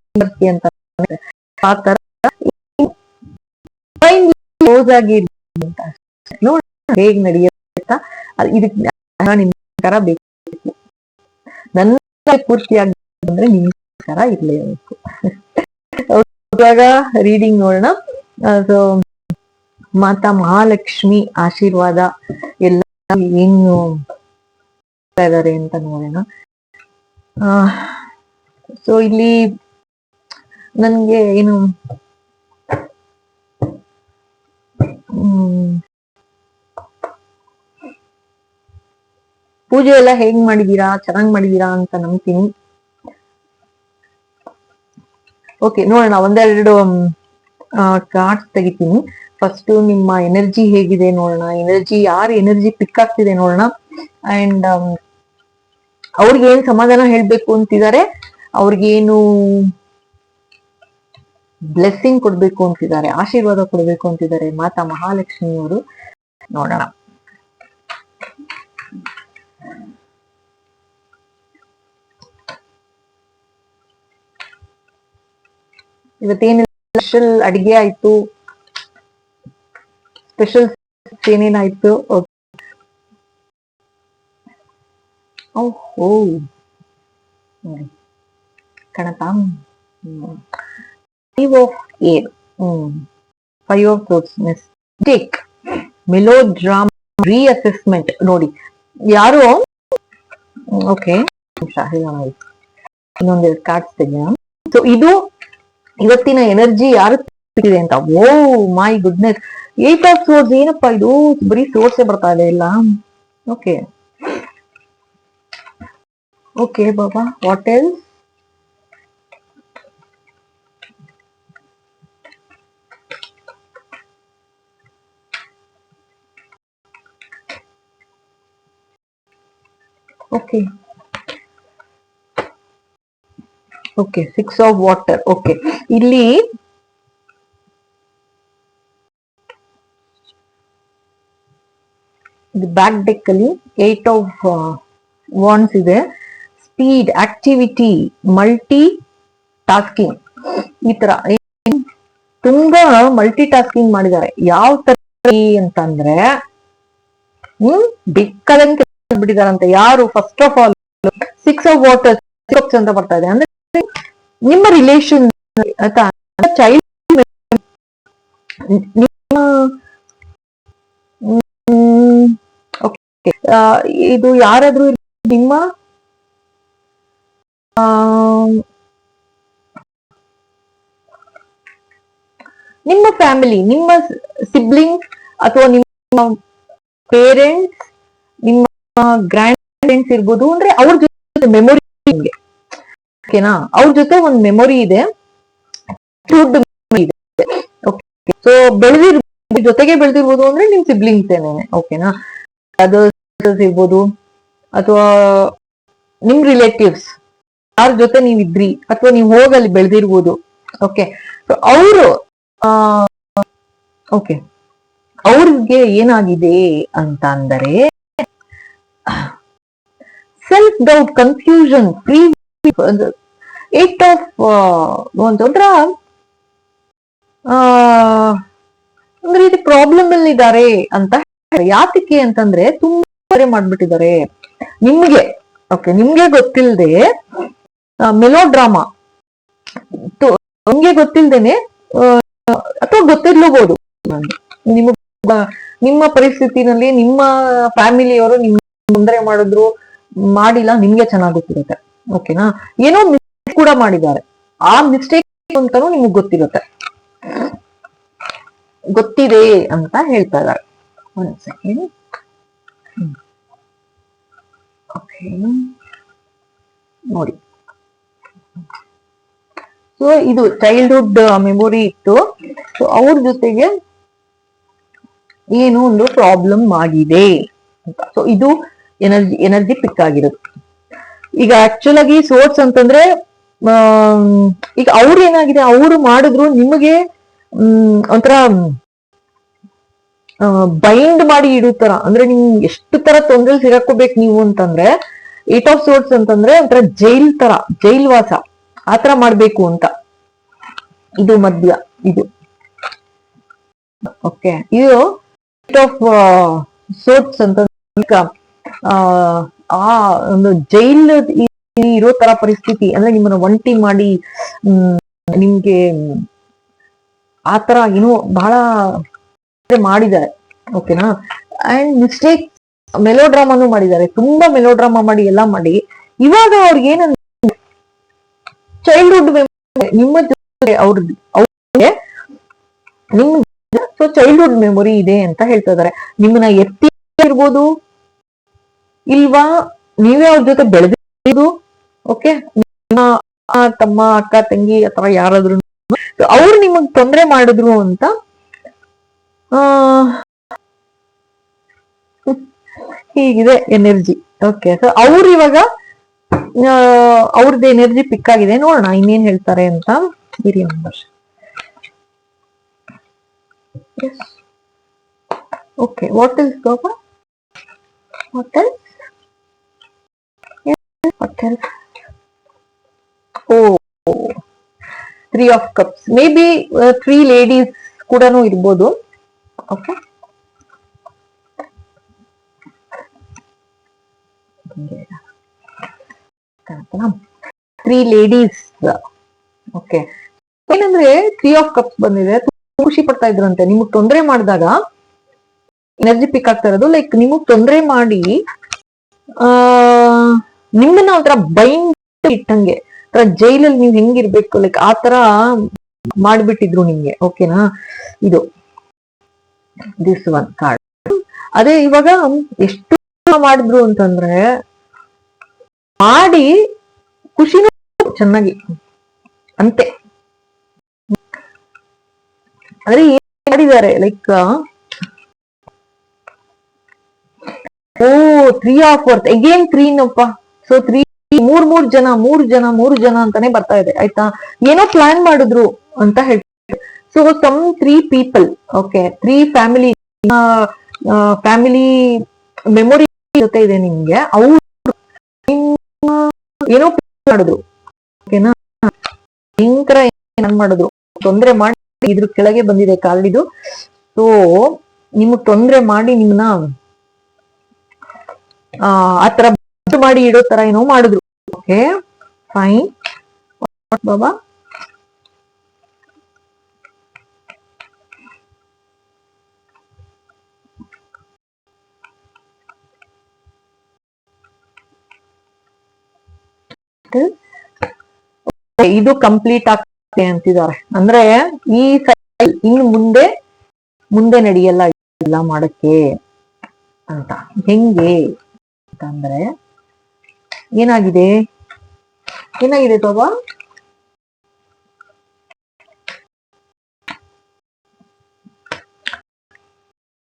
ಅಂತ ಆ ತರ ಕ್ಲೋಸ್ ಆಗಿ ನೋಡಿ ಹೇಗ್ ನಡೆಯುತ್ತ. ಇದಕ್ಕೆ ನಿಮ್ ತರ ಬೇಕು, ನನ್ನ ಪೂರ್ತಿಯಾಗಿ ಅಂದ್ರೆ ನಿಮ್ಗೋಸ್ಕರ ಇರ್ಲೇಬೇಕು. ಇವಾಗ ರೀಡಿಂಗ್ ನೋಡೋಣ. ಸೊ ಮಾತಾ ಮಹಾಲಕ್ಷ್ಮಿ ಆಶೀರ್ವಾದ ಎಲ್ಲ ಏನು ಇದ್ದಾರೆ ಅಂತ ನೋಡೋಣ. ಸೊ ಇಲ್ಲಿ ನನ್ಗೆ ಏನು ಪೂಜೆ ಎಲ್ಲ ಹೇಗ್ ಮಾಡಿದೀರಾ, ಚೆನ್ನಾಗ್ ಮಾಡಿದೀರಾ ಅಂತ ನಂಬ್ತೀನಿ. ಓಕೆ, ನೋಡೋಣ, ಒಂದೆರಡು ಕಾರ್ಡ್ಸ್ ತೆಗಿತೀನಿ. ಫಸ್ಟ್ ನಿಮ್ಮ ಎನರ್ಜಿ ಹೇಗಿದೆ ನೋಡೋಣ. ಎನರ್ಜಿ, ಯಾರ ಎನರ್ಜಿ ಪಿಕ್ ಆಗ್ತಿದೆ ನೋಡೋಣ. ಅಂಡ್ ಅವ್ರಿಗೆ ಏನ್ ಸಮಾಧಾನ ಹೇಳ್ಬೇಕು ಅಂತಿದ್ದಾರೆ, ಅವ್ರಿಗೇನು ಬ್ಲೆಸ್ಸಿಂಗ್ ಕೊಡ್ಬೇಕು ಅಂತಿದ್ದಾರೆ, ಆಶೀರ್ವಾದ ಕೊಡ್ಬೇಕು ಅಂತಿದ್ದಾರೆ ಮಾತಾ ಮಹಾಲಕ್ಷ್ಮಿ ಅವರು. ನೋಡೋಣ. ಇವತ್ತೇನು ಸ್ಪೆಷಲ್ ಅಡಿಗೆ ಆಯ್ತು, ಸ್ಪೆಷಲ್ ಏನೇನಾಯ್ತು? ಓಹೋ ಕಣಪ, air. Five of swords mistake, melodrama, reassessment. ನೋಡಿ ಯಾರು ಓಕೆ ಇನ್ನೊಂದೆರಡು ಕಾರ್ಡ್ಸ್ ತೆಗೆಯ. ಸೊ ಇದು ಇವತ್ತಿನ ಎನರ್ಜಿ ಯಾರು ಇದೆ ಅಂತ. Oh my goodness, eight of swords. ಏನಪ್ಪಾ ಇದು, ಬರೀ ಸೋರ್ಸೇ ಬರ್ತಾ ಇದೆ ಇಲ್ಲ. ಓಕೆ ಓಕೆ ಬಾಬಾ, what else? Okay okay, 6 of water. Okay, ಇಲ್ಲಿ ಬ್ಯಾಕ್ ಡೆಕ್ ಅಲ್ಲಿ 8 ಆಫ್ ವಾಂಡ್ಸ್ ಇದೆ. ಸ್ಪೀಡ್, ಆಕ್ಟಿವಿಟಿ, ಮಲ್ಟಿ ಟಾಸ್ಕಿಂಗ್, ಈ ತರ ತುಂಬಾ ಮಲ್ಟಿ ಟಾಸ್ಕಿಂಗ್ ಮಾಡಿದ್ದಾರೆ. ಯಾವ ತರ ಅಂತಂದ್ರೆ ಬೆಕ್ಕದಂತೆ ಬಿಟ್ಟಿದಾರಂತೆ. ಯಾರು? First of all 6 of water ಅಂತ ಬರ್ತಾ ಇದೆ. ಅಂದ್ರೆ ನಿಮ್ಮ ರಿಲೇಷನ್ ಚೈಲ್ಡ್, ಇದು ಯಾರಾದ್ರೂ ನಿಮ್ಮ ನಿಮ್ಮ ಫ್ಯಾಮಿಲಿ, ನಿಮ್ಮ ಸಿಬ್ಲಿಂಗ್ಸ್ ಅಥವಾ ನಿಮ್ಮ ಪೇರೆಂಟ್ಸ್, ನಿಮ್ಮ ಗ್ರ್ಯಾಂಡ್ ಪೇರೆಂಟ್ಸ್ ಇರ್ಬೋದು. ಅಂದ್ರೆ ಅವ್ರ ಜೊತೆ ಮೆಮೊರಿ ನಿಮ್ಗೆ, ಓಕೆನಾ? ಅವ್ರ ಜೊತೆ ಒಂದು ಮೆಮೊರಿ ಇದೆ, ಸೊ ಜೊತೆಗೆ ಬೆಳೆದಿರ್ಬೋದು. ಅಂದ್ರೆ ನಿಮ್ ಸಿಬ್ಲಿಂಗ್ಸ್ ಏನೇನೆ, ಓಕೆನಾ? ಅದರ್ಸ್ ಇರ್ಬೋದು ಅಥವಾ ನಿಮ್ ರಿಲೇಟಿವ್ಸ್ ಯಾರ ಜೊತೆ ನೀವಿದ್ರಿ ಅಥವಾ ನೀವು ಹೋಗಲ್ಲಿ ಬೆಳೆದಿರ್ಬೋದು. ಓಕೆ, ಅವರು ಓಕೆ, ಅವ್ರಿಗೆ ಏನಾಗಿದೆ ಅಂತ ಅಂದರೆ self doubt, confusion, free, 8 of ಒಂಥರ ಅಂದ್ರೆ ಇದು ಪ್ರಾಬ್ಲಮ್ ಅಲ್ಲಿ ಇದ್ದಾರೆ ಅಂತ. ಯಾತಕ್ಕೆ ಅಂತಂದ್ರೆ ತುಂಬಾ ಮಾಡ್ಬಿಟ್ಟಿದ್ದಾರೆ ನಿಮ್ಗೆ. ಓಕೆ, ನಿಮ್ಗೆ ಗೊತ್ತಿಲ್ಲದೆ ಮೆಲೋ ಡ್ರಾಮಾ, ನಿಮ್ಗೆ ಗೊತ್ತಿಲ್ದೇನೆ ಅಥವಾ ಗೊತ್ತಿರ್ಲೂಬಹುದು, ನಿಮ್ಮ ಪರಿಸ್ಥಿತಿನಲ್ಲಿ ನಿಮ್ಮ ಫ್ಯಾಮಿಲಿಯವರು ನಿಮ್ ತೊಂದರೆ ಮಾಡಿದ್ರು ಮಾಡಿಲ್ಲ, ನಿಮ್ಗೆ ಚೆನ್ನಾಗಿ ಗೊತ್ತಿರುತ್ತೆ. ಓಕೆನಾ? ಏನೋ ಮಿಸ್ಟೇಕ್ ಕೂಡ ಮಾಡಿದ್ದಾರೆ, ಆ ಮಿಸ್ಟೇಕ್ ಅಂತಾನು ನಿಮ್ಗೆ ಗೊತ್ತಿದೆ ಅಂತ ಹೇಳ್ತಾ ಇದ್ದಾರೆ. ಒಂದ್ ಸೆಕೆಂಡ್. ಓಕೆ, ನೋಡಿ. ಸೊ ಇದು ಚೈಲ್ಡ್ಹುಡ್ ಮೆಮೊರಿ ಇತ್ತು. ಸೊ ಅವ್ರ ಜೊತೆಗೆ ಏನು ಒಂದು ಪ್ರಾಬ್ಲಮ್ ಆಗಿದೆ ಅಂತ. ಸೊ ಇದು ಎನರ್ಜಿ ಪಿಕ್ ಆಗಿರೋದು. ಈಗ ಆಕ್ಚುಲ್ ಆಗಿ ಸೋರ್ಸ್ ಅಂತಂದ್ರೆ ಈಗ ಅವ್ರು ಏನಾಗಿದೆ, ಅವರು ಮಾಡಿದ್ರು ನಿಮಗೆ ಒಂಥರ ಬೈಂಡ್ ಮಾಡಿ ಇಡೋ ತರ. ಅಂದ್ರೆ ನಿಮ್ ಎಷ್ಟು ತರ ತೊಂದ್ರೆ ಸಿಗಾಕೋಬೇಕು ನೀವು ಅಂತಂದ್ರೆ, 8 ಆಫ್ ಸೋರ್ಸ್ ಅಂತಂದ್ರೆ ಒಂಥರ ಜೈಲ್ ವಾಸ ಆತರ ಮಾಡ್ಬೇಕು ಅಂತ. ಇದು ಮಧ್ಯ ಇದು. ಓಕೆ, ಇದು 8 ಆಫ್ ಸೋರ್ಸ್ ಅಂತ ಆ ಒಂದು ಜೈಲ್ ಇರೋ ತರ ಪರಿಸ್ಥಿತಿ. ಅಂದ್ರೆ ನಿಮ್ಮನ್ನ ಒಂಟಿ ಮಾಡಿ ನಿಮ್ಗೆ ಆತರ ಏನೋ ಬಹಳ ಮಾಡಿದ್ದಾರೆ. ಓಕೆನಾ? ಅಂಡ್ ಮಿಸ್ಟೇಕ್, ಮೆಲೋಡ್ರಾಮಾನು ಮಾಡಿದ್ದಾರೆ. ತುಂಬಾ ಮೆಲೋಡ್ರಾಮಾ ಮಾಡಿ ಎಲ್ಲ ಮಾಡಿ ಇವಾಗ ಅವ್ರಿಗೆ ಏನಂದ್ರೆ ಚೈಲ್ಡ್ಹುಡ್ ನಿಮ್ಮ ಜೊತೆ ಅವ್ರಿಗೆ ನಿಮ್ ಚೈಲ್ಡ್ಹುಡ್ ಮೆಮೊರಿ ಇದೆ ಅಂತ ಹೇಳ್ತಾ ಇದಾರೆ. ನಿಮ್ಮನ್ನ ಎತ್ತಿ ಇರ್ಬೋದು ಇಲ್ವಾ, ನೀವೇ ಅವ್ರ ಜೊತೆ ಬೆಳೆದಿರ್ಬೋದು. ಓಕೆ, ನಿಮ್ಮ ತಮ್ಮ, ಅಕ್ಕ, ತಂಗಿ ಅಥವಾ ಯಾರಾದ್ರೂ ಅವ್ರು ನಿಮಗ್ ತೊಂದರೆ ಮಾಡಿದ್ರು ಅಂತ ಹೀಗಿದೆ ಎನರ್ಜಿ. ಓಕೆ, ಸೊ ಅವ್ರು ಇವಾಗ ಅವ್ರದ್ದು ಎನರ್ಜಿ ಪಿಕ್ ಆಗಿದೆ. ನೋಡೋಣ ಇನ್ನೇನ್ ಹೇಳ್ತಾರೆ ಅಂತ. ಇರಿ ಒಂದು ವರ್ಷ. Okay, what is Goa? What else? What else? Oh, 3 of cups. Maybe 3 ladies ಕೂಡ ಇರ್ಬೋದು. Okay, 3 ladies. ಓಕೆ, ಏನಂದ್ರೆ 3 ಆಫ್ ಕಪ್ಸ್ ಬಂದಿದೆ. ಖುಷಿ ಪಡ್ತಾ ಇದ್ರಂತೆ. ನಿಮಗ್ ತೊಂದರೆ ಮಾಡಿದಾಗ ಎನರ್ಜಿ ಪಿಕ್ ಆಗ್ತಾ ಇರೋದು, ಲೈಕ್ ನಿಮಗ್ ತೊಂದರೆ ಮಾಡಿ ಆ ನಿಮ್ಮನ್ನ ಒಂಥರ ಬೈಂಡ್ ಇಟ್ಟಂಗೆ, ಜೈಲಲ್ಲಿ ನೀವ್ ಹೆಂಗಿರ್ಬೇಕು ಲೈಕ್ ಆ ತರ ಮಾಡ್ಬಿಟ್ಟಿದ್ರು ನಿಮ್ಗೆ. ಓಕೆನಾ, ಇದು ದಿಸ್ ಒನ್ ಕಾರ್ಡ್. ಅದೇ ಇವಾಗ ಎಷ್ಟು ಮಾಡಿದ್ರು ಅಂತಂದ್ರೆ ಮಾಡಿ ಖುಷಿನೂ ಚೆನ್ನಾಗಿ ಅಂತೆ. ಅಂದ್ರೆ ಏನ್ ಮಾಡಿದ್ದಾರೆ ಲೈಕ್ 3 ಆಫ್ ವರ್ತ್ ಅಗೇನ್ 3 ನಪ್ಪ. ಸೊ 3 ಮೂರು ಜನ ಅಂತಾನೆ ಬರ್ತಾ ಇದೆ ಆಯ್ತಾ. ಏನೋ ಪ್ಲಾನ್ ಮಾಡಿದ್ರು ಅಂತ ಹೇಳ್ತಾರೆ. So some 3 people, okay, 3 family memory ಜೊತೆ ಇದೆ ನಿಮ್ಗೆ. ಅವ್ರು ಏನೋ ಮಾಡಿದ್ರು, ಓಕೆನಾ, ಭಯಂಕರ ಏನ್ ಮಾಡಿದ್ರು, ತೊಂದರೆ ಮಾಡಿ ಇದ್ರ ಕೆಳಗೆ ಬಂದಿದೆ ಕಾರ್ಡಿದು. ಸೊ ನಿಮಗ್ ತೊಂದರೆ ಮಾಡಿ ನಿಮ್ನ ಆತರ ಮಾಡಿ ಇಡೋ ತರ ಏನೋ ಮಾಡಿದ್ರು. ಓಕೆ ಫೈನ್ ಬಾಬಾ. ಇದು ಕಂಪ್ಲೀಟ್ ಆಗ್ತದೆ ಅಂತಿದ್ದಾರೆ. ಅಂದ್ರೆ ಈ ಸೈಕಲ್ ಇನ್ನು ಮುಂದೆ ನಡೆಯಲ್ಲ ಎಲ್ಲ ಮಾಡಕ್ಕೆ ಅಂತ. ಹೆಂಗೆ ಅಂತಂದ್ರೆ ಏನಾಗಿದೆ ಬಾಬಾ,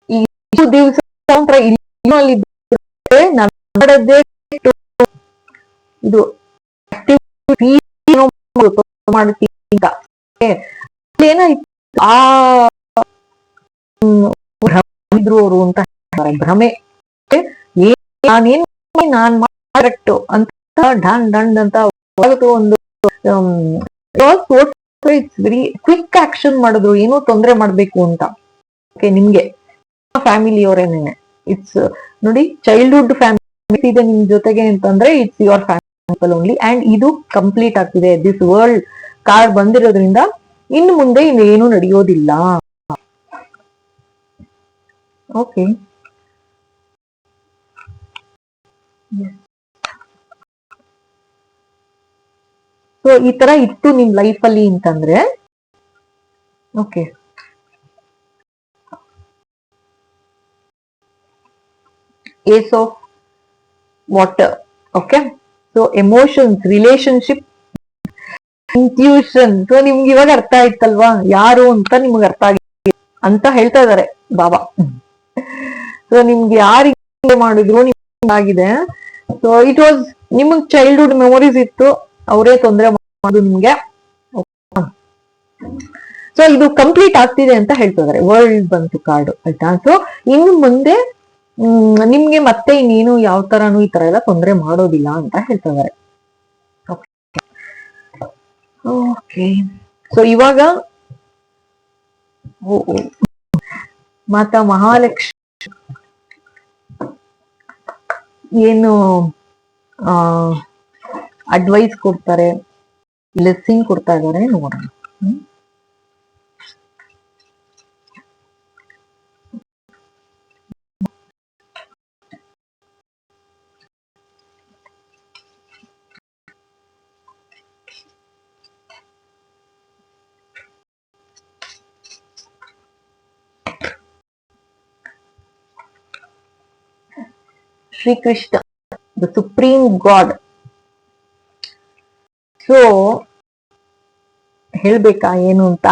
ಈ ದಿವಸ ಇದು ಏನಾಯ್ತು ಆ ಅವರು ಅಂತ ಭ್ರಮೆ, ನಾನ್ ಕರೆಕ್ಟ್ ಅಂತ ದಂಡ್ ಅಂತ ಒಂದು ವೆರಿ ಕ್ವಿಕ್ ಆಕ್ಷನ್ ಮಾಡಿದ್ರು, ಏನೋ ತೊಂದರೆ ಮಾಡ್ಬೇಕು ಅಂತ. ಓಕೆ, ನಿಮ್ಗೆ ಫ್ಯಾಮಿಲಿ ಅವರೇನೇನೆ, ಇಟ್ಸ್ ನೋಡಿ ಚೈಲ್ಡ್ಹುಡ್ ಫ್ಯಾಮಿಲಿ ಇದೆ ನಿಮ್ ಜೊತೆಗೆ ಅಂತಂದ್ರೆ it's your family only. And ಇದು ಕಂಪ್ಲೀಟ್ ಆಗ್ತಿದೆ. ದಿಸ್ ವರ್ಲ್ಡ್ ಕಾರ್ಡ್ ಬಂದಿರೋದ್ರಿಂದ ಇನ್ನು ಮುಂದೆ ಇನ್ನೇನು ನಡೆಯೋದಿಲ್ಲ. ಓಕೆ, ಸೊ ಈ ತರ ಇತ್ತು ನಿಮ್ ಲೈಫ್ ಅಲ್ಲಿ ಅಂತಂದ್ರೆ okay. Ace of water, okay. So emotions, relationship, intuition. So ನಿಮ್ಗೆ ಇವಾಗ ಅರ್ಥ ಆಯ್ತಲ್ವಾ ಯಾರು ಅಂತ, ನಿಮ್ಗೆ ಅರ್ಥ ಆಗಿದೆ ಅಂತ ಹೇಳ್ತಾ ಇದಾರೆ ಬಾಬಾ. ಸೊ ನಿಮ್ಗೆ ಯಾರಿಗೆ ಮಾಡಿದ್ರು ನಿಮ್ಗೆ ಆಗಿದೆ. ಸೊ ಇಟ್ ವಾಸ್ ನಿಮಗ್ ಚೈಲ್ಡ್ಹುಡ್ ಮೆಮೊರೀಸ್ ಇತ್ತು, ಅವರೇ ತೊಂದರೆ ಮಾಡೋದು ನಿಮ್ಗೆ. ಸೊ ಇದು ಕಂಪ್ಲೀಟ್ ಆಗ್ತಿದೆ ಅಂತ ಹೇಳ್ತಾ ಇದಾರೆ. ವರ್ಲ್ಡ್ ಬಂತು ಕಾರ್ಡ್ ಆಯ್ತಾ. ಸೊ ಇನ್ನು ಮುಂದೆ ನಿಮ್ಗೆ ಮತ್ತೆ ಇನ್ನೇನು ಯಾವ ತರಾನು ಈ ತರ ಎಲ್ಲ ತೊಂದರೆ ಮಾಡೋದಿಲ್ಲ ಅಂತ ಹೇಳ್ತಾ ಇದಾರೆ. ಓಕೆ, ಸೊ ಇವಾಗ ಮಾತಾ ಮಹಾಲಕ್ಷ್ಮಿ ಏನು ಅಡ್ವೈಸ್ ಕೊಡ್ತಾರೆ, ಬ್ಲೆಸ್ಸಿಂಗ್ ಕೊಡ್ತಾ ಇದಾರೆ ನೋಡೋಣ. Shri Krishna, the supreme God. So ಹೇಳ್ಬೇಕಾ ಏನು ಅಂತ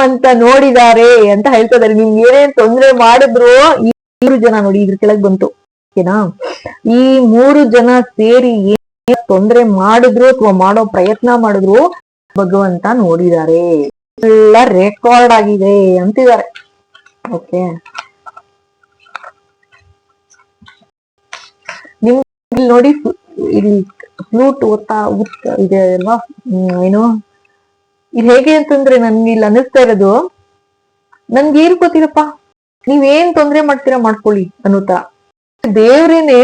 ಅಂತ ನೋಡಿದ್ದಾರೆ ಅಂತ ಹೇಳ್ತಾ ಇದಾರೆ. ನಿಮ್ಗೆ ಏನೇನ್ ತೊಂದರೆ ಮಾಡಿದ್ರು ಈ 3 ಜನ ನೋಡಿ ಇದ್ರ ಕೆಳಗ್ ಬಂತು, ಓಕೆನಾ. ಈ 3 ಜನ ಸೇರಿ ಏನ್ ತೊಂದರೆ ಮಾಡಿದ್ರು ಅಥವಾ ಮಾಡೋ ಪ್ರಯತ್ನ ಮಾಡಿದ್ರು ಭಗವಂತ ನೋಡಿದ್ದಾರೆ, ಎಲ್ಲ ರೆಕಾರ್ಡ್ ಆಗಿದೆ ಅಂತಿದ್ದಾರೆ. ಓಕೆ, ನಿಮ್ಗೆ ನೋಡಿ ಇಲ್ಲಿ ಫ್ಲೂಟ್ ಓದ್ತಾ ಇದೆ ಅಲ್ವಾ, ಏನು ಇದು ಹೇಗೆ ಅಂತಂದ್ರೆ ನನ್ಗೆ ಇಲ್ಲಿ ಅನ್ನಿಸ್ತಾ ಇರೋದು, ನನ್ಗೆ ಏನ್ ಗೊತ್ತಿರಪ್ಪ, ನೀವೇನ್ ತೊಂದ್ರೆ ಮಾಡ್ತೀರಾ ಮಾಡ್ಕೊಳ್ಳಿ ಅನ್ನೋ ತರ. ದೇವ್ರೇನೆ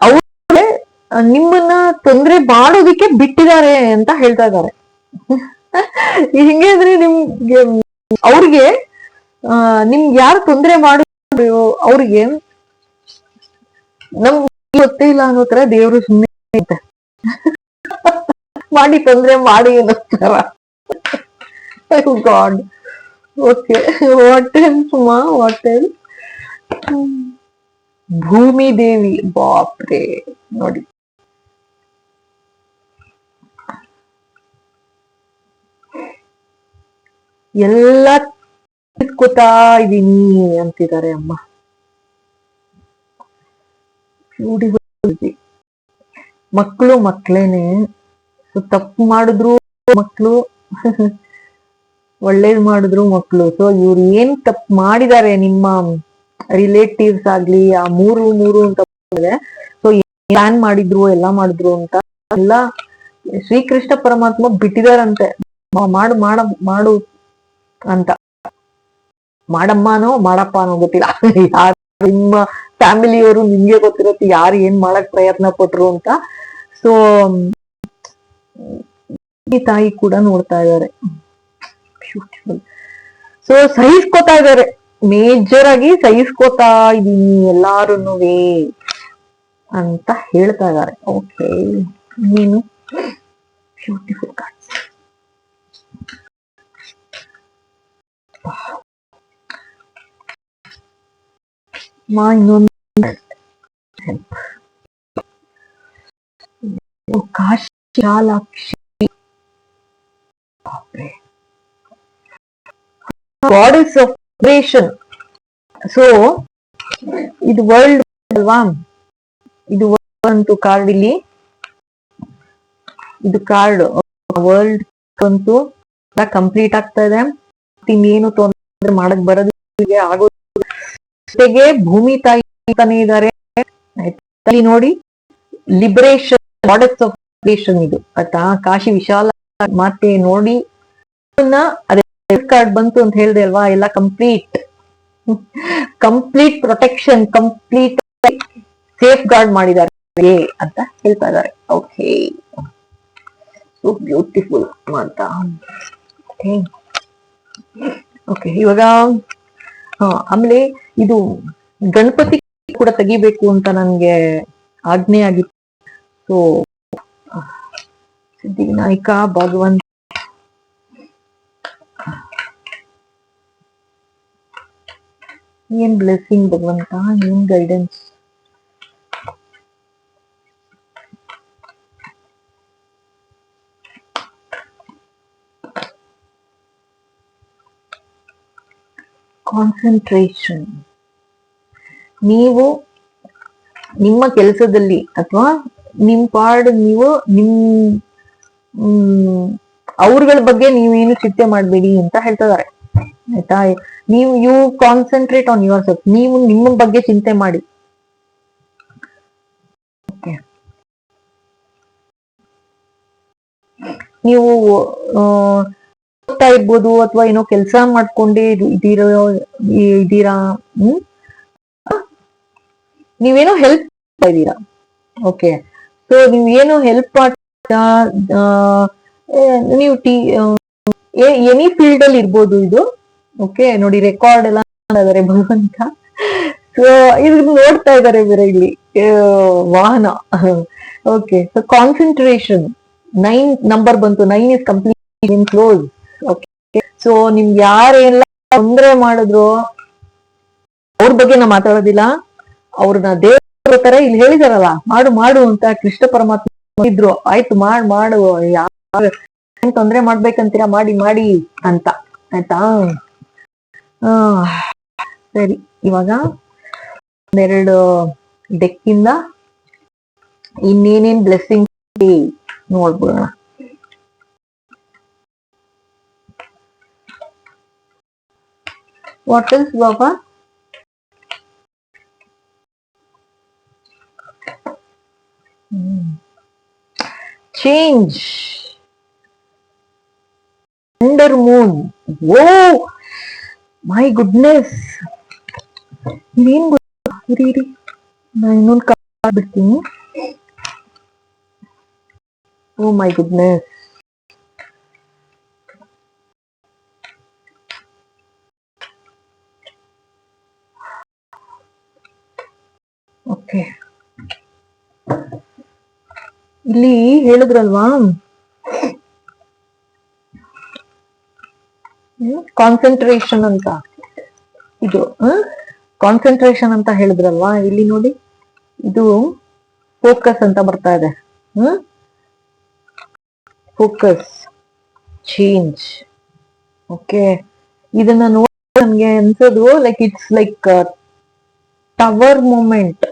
ಅವ್ರೆ ನಿಮ್ಮನ್ನ ತೊಂದ್ರೆ ಮಾಡೋದಿಕ್ಕೆ ಬಿಟ್ಟಿದ್ದಾರೆ ಅಂತ ಹೇಳ್ತಾ ಇದ್ದಾರೆ. ಹಿಂಗೆ ಅಂದ್ರೆ ನಿಮ್ಗೆ ಅವ್ರಿಗೆ ನಿಮ್ಗೆ ಯಾರು ತೊಂದ್ರೆ ಮಾಡಿ ಅವ್ರಿಗೆ ನಮ್ಗೆ ಗೊತ್ತೇ ಇಲ್ಲ ಅನ್ನೋ ತರ ದೇವ್ರು ಸುಮ್ಮನೆ ಮಾಡಿ ತೊಂದ್ರೆ ಮಾಡಿ ಅನ್ನೋಸ್ತಾರ. ಗಾಡ್. ಓಕೆ, ವಾಟ್ ಎಲ್ಸ್ ಮಾ, ವಾಟ್ ಎಲ್ಸ್? ಭೂಮಿ ದೇವಿ, ಬಾಪ್ರೆ ನೋಡಿ. ಎಲ್ಲ ತಿಳ್ಕೊತಾ ಇದೀನಿ ಅಂತಿದ್ದಾರೆ ಅಮ್ಮ. ಮಕ್ಕಳು ಮಕ್ಳೇನೆ, ತಪ್ಪು ಮಾಡಿದ್ರು ಮಕ್ಕಳು, ಒಳ್ಳೇದ್ ಮಾಡಿದ್ರು ಮಕ್ಕಳು. ಸೊ ಇವ್ರು ಏನ್ ತಪ್ಪು ಮಾಡಿದ್ದಾರೆ ನಿಮ್ಮ ರಿಲೇಟಿವ್ಸ್ ಆಗ್ಲಿ, ಆ ಮೂರು ಅಂತ ಸೊ ಪ್ಲಾನ್ ಮಾಡಿದ್ರು ಎಲ್ಲ ಮಾಡಿದ್ರು ಅಂತ ಎಲ್ಲ ಶ್ರೀಕೃಷ್ಣ ಪರಮಾತ್ಮ ಬಿಟ್ಟಿದಾರಂತೆ. ಮಾಡು ಮಾಡ ಮಾಡು ಅಂತ. ಮಾಡಮ್ಮನೋ ಮಾಡಪ್ಪನೋ ಗೊತ್ತಿಲ್ಲ. ಯಾರು ನಿಮ್ಮ ಫ್ಯಾಮಿಲಿಯವರು ನಿಮ್ಗೆ ಗೊತ್ತಿರುತ್ತೆ ಯಾರು ಏನ್ ಮಾಡಕ್ ಪ್ರಯತ್ನ ಪಟ್ರು ಅಂತ. ಸೊ ಈ ತಾಯಿ ಕೂಡ ನೋಡ್ತಾ ಇದ್ದಾರೆ. ಬ್ಯೂಟಿಫುಲ್. ಸೊ ಸಹಿಸ್ಕೋತಾ ಇದ್ದಾರೆ, ಮೇಜರ್ ಆಗಿ ಸಹಿಸ್ಕೋತಾ ಇದೀನಿ ಎಲ್ಲಾರುನುವೆ ಅಂತ ಹೇಳ್ತಾ ಇದ್ದಾರೆ. ಓಕೆ, ನೀನು ಬ್ಯೂಟಿಫುಲ್ ಕಾರ್ಡ್ಸ್. ಕಾಶಾಲಾಕ್ಷಿ, ಗಾಡೆಸ್ ಆಫ್ ಕ್ರಿಯೇಷನ್. ಸೊ ಇದು ವರ್ಲ್ಡ್ ಅಲ್ವಾ, ಇದು ಅಂತೂ ಕಾರ್ಡ್ ಇಲ್ಲಿ, ಇದು ಕಾರ್ಡ್ ವರ್ಲ್ಡ್ ಅಂತೂ ಕಂಪ್ಲೀಟ್ ಆಗ್ತಾ ಇದೆ. ಇನ್ನೇನು ತೊಂದರೆ ಮಾಡಕ್ ಬರೋದು ಆಗೋದು. ಜೊತೆಗೆ ಭೂಮಿ ತಾಯಿ ಅಂತಾನೆ ಇದ್ದಾರೆ. ಇಲ್ಲಿ ನೋಡಿ, ಲಿಬರೇಷನ್, ಗಾಡೆಸ್ ಆಫ್ ಕ್ರಿಯೇಷನ್ ಇದು ಆಯ್ತಾ. ಕಾಶಿ ವಿಶಾಲ ಮಾತೆ ನೋಡಿ, ಅದೇ ಕಾರ್ಡ್ ಬಂತು ಅಂತ ಹೇಳಿದೆ ಅಲ್ವಾ. ಎಲ್ಲ complete protection, complete safeguard ಮಾಡಿದ್ದಾರೆ ಅಂತ ಹೇಳ್ತಾ ಇದ್ದಾರೆ. ಓಕೆ, ಸೊ ಬ್ಯೂಟಿಫುಲ್ ಅಂತ. ಓಕೆ, ಇವಾಗ ಆಮೇಲೆ ಇದು ಗಣಪತಿ ಕೂಡ ತೆಗಿಬೇಕು ಅಂತ ನನ್ಗೆ ಆಜ್ಞೆ ಆಗಿತ್ತು. ಸೊ ಸಿದ್ಧಿವಿನಾಯಕ ಭಗವಂತ, ಏನ್ ಬ್ಲೆಸ್ಸಿಂಗ್ ಭಗವಂತ, ಏನ್ ಗೈಡೆನ್ಸ್. ಕಾನ್ಸಂಟ್ರೇಷನ್. ನೀವು ನಿಮ್ಮ ಕೆಲಸದಲ್ಲಿ ಅಥವಾ ನಿಮ್ ಪಾಡ್ ನೀವು ಅವ್ರಗಳ ಬಗ್ಗೆ ನೀವೇನು ಚಿಂತೆ ಮಾಡ್ಬೇಡಿ ಅಂತ ಹೇಳ್ತಾ ಇದಾರೆ ಆಯ್ತಾ. ನೀವು you concentrate on yourself, ನೀವು ನಿಮ್ಮ ಬಗ್ಗೆ ಚಿಂತೆ ಮಾಡಿ. ನೀವು ಓದ್ತಾ ಇರ್ಬೋದು ಅಥವಾ ಏನೋ ಕೆಲಸ ಮಾಡ್ಕೊಂಡೇ ಇದೀರಾ, ನೀವೇನೋ ಹೆಲ್ಪ್ ಮಾಡ್ತಾ ಇದ್ದೀರಾ. ಓಕೆ, ಸೊ ನೀವೇನೋ ಹೆಲ್ಪ್ ಮಾಡ್ತಾ, ನೀವು ಎನಿ ಫೀಲ್ಡ್ ಅಲ್ಲಿ ಇರ್ಬೋದು ಇದು. ಓಕೆ, ನೋಡಿ ರೆಕಾರ್ಡ್ ಎಲ್ಲ ಮಾಡಿದ್ದಾರೆ ಭಗವಂತ. ಸೊ ಇದು ನೋಡ್ತಾ ಇದ್ದಾರೆ ಬೇರೆ ಇಲ್ಲಿ ವಾಹನ. ಓಕೆ, ಸೊ ಕಾನ್ಸಂಟ್ರೇಷನ್ 9 ನಂಬರ್ ಬಂತು. 9 is complete in close. Okay, so ನಿಮ್ಗೆ ಯಾರೆಲ್ಲ ತೊಂದರೆ ಮಾಡಿದ್ರು ಅವ್ರ ಬಗ್ಗೆ ನಾ ಮಾತಾಡೋದಿಲ್ಲ. ಅವ್ರನ್ನ ದೇವರ ತರ ಇಲ್ಲಿ ಹೇಳಿದಾರಲ್ಲ, ಮಾಡು ಮಾಡು ಅಂತ ಕೃಷ್ಣ ಪರಮಾತ್ಮ ಇದ್ರು. ಆಯ್ತು, ಮಾಡು, ಯಾರು ತೊಂದ್ರೆ ಮಾಡ್ಬೇಕಂತೀರಾ ಮಾಡಿ ಮಾಡಿ ಅಂತ ಆಯ್ತಾ. ಸರಿ, ಇವಾಗ ಒಂದೆರಡು ಡೆಕ್ ಇಂದ ಇನ್ನೇನೇನ್ ಬ್ಲೆಸ್ಸಿಂಗ್ ನೋಡ್ಬೋಣ. ವಾಟ್ ಎಲ್ಸ್ ಬಾಬಾ? Change, under moon. Oh my goodness, ನೀನ್ ಇರಿ, ನಾನು ಇನ್ನೊಂದು ಕಾರ್ಡ್ ಬಿಡ್ತೀನಿ. ಓ ಮೈ ಗುಡ್ನೆಸ್, ಓಕೆ, ಇಲ್ಲಿ ಹೇಳಿದ್ರಲ್ವಾ ಕಾನ್ಸಂಟ್ರೇಷನ್ ಅಂತ, ಇದು ಕಾನ್ಸಂಟ್ರೇಷನ್ ಅಂತ ಹೇಳಿದ್ರಲ್ವಾ, ಇಲ್ಲಿ ನೋಡಿ ಇದು ಫೋಕಸ್ ಅಂತ ಬರ್ತಾ ಇದೆ. Focus, change. ಓಕೆ, ಇದನ್ನ ನೋಡಿ ನನ್ಗೆ ಅನ್ಸೋದು like it's like tower moment,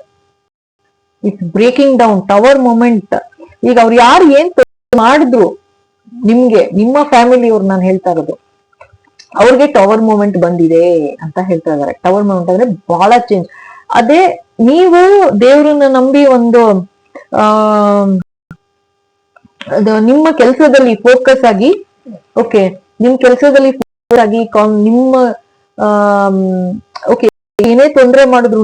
it's breaking down, tower moment. ಈಗ ಅವ್ರು ಯಾರು ಏನ್ ಮಾಡಿದ್ರು ನಿಮ್ಗೆ, ನಿಮ್ಮ ಫ್ಯಾಮಿಲಿ ಅವ್ರು ನಾನು ಹೇಳ್ತಾ ಇರೋದು, ಅವ್ರಿಗೆ ಟವರ್ ಮೂಮೆಂಟ್ ಬಂದಿದೆ ಅಂತ ಹೇಳ್ತಾ ಇದಾರೆ. ಟವರ್ ಮೂಮೆಂಟ್ ಅಂದ್ರೆ ಬಹಳ ಚೇಂಜ್. ಅದೇ ನೀವು ದೇವ್ರನ್ನ ನಂಬಿ ಒಂದು ನಿಮ್ಮ ಕೆಲಸದಲ್ಲಿ ಫೋಕಸ್ ಆಗಿ, ಓಕೆ, ನಿಮ್ ಕೆಲಸದಲ್ಲಿ ಫೋಕಸ್ ಆಗಿ ನಿಮ್ಮ ಓಕೆ, ಏನೇ ತೊಂದರೆ ಮಾಡಿದ್ರು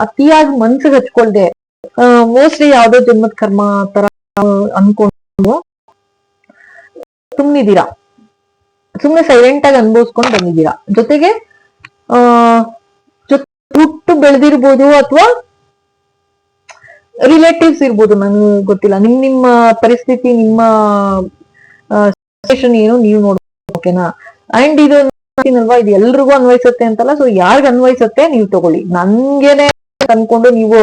ಅತಿಯಾಗಿ ಮನ್ಸಿಗೆ ಹಚ್ಕೊಳ್ದೆ ಮೋಸ್ಟ್ಲಿ ಯಾವ್ದೋ ಜನ್ಮದ ಕರ್ಮ ತರ ಅನ್ಕೊಂಡು ಸುಮ್ನಿದ್ದೀರಾ, ಸುಮ್ನೆ ಸೈಲೆಂಟ್ ಆಗಿ ಅನ್ಭವಿಸ್ಕೊಂಡು ಬಂದಿದ್ದೀರಾ. ಜೊತೆಗೆ ಹುಟ್ಟು ಬೆಳೆದಿರ್ಬೋದು ಅಥವಾ ರಿಲೇಟಿವ್ಸ್ ಇರ್ಬೋದು, ನನ್ಗೆ ಗೊತ್ತಿಲ್ಲ. ನಿಮ್ಮ ಪರಿಸ್ಥಿತಿ, ನಿಮ್ಮ ಸಿಚುಯೇಷನ್ ಏನು ನೀವು ನೋಡ್ಬೋದು. ಓಕೆನಾ? ಅಂಡ್ ಇದು ಇದು ಎಲ್ರಿಗೂ ಅನ್ವಯಿಸುತ್ತೆ ಅಂತಲ್ಲ, ಸೊ ಯಾರಿಗ ಅನ್ವಯಿಸುತ್ತೆ ನೀವು ತಗೊಳ್ಳಿ. ನನ್ಗೇನೆ ಅನ್ಕೊಂಡು ನೀವು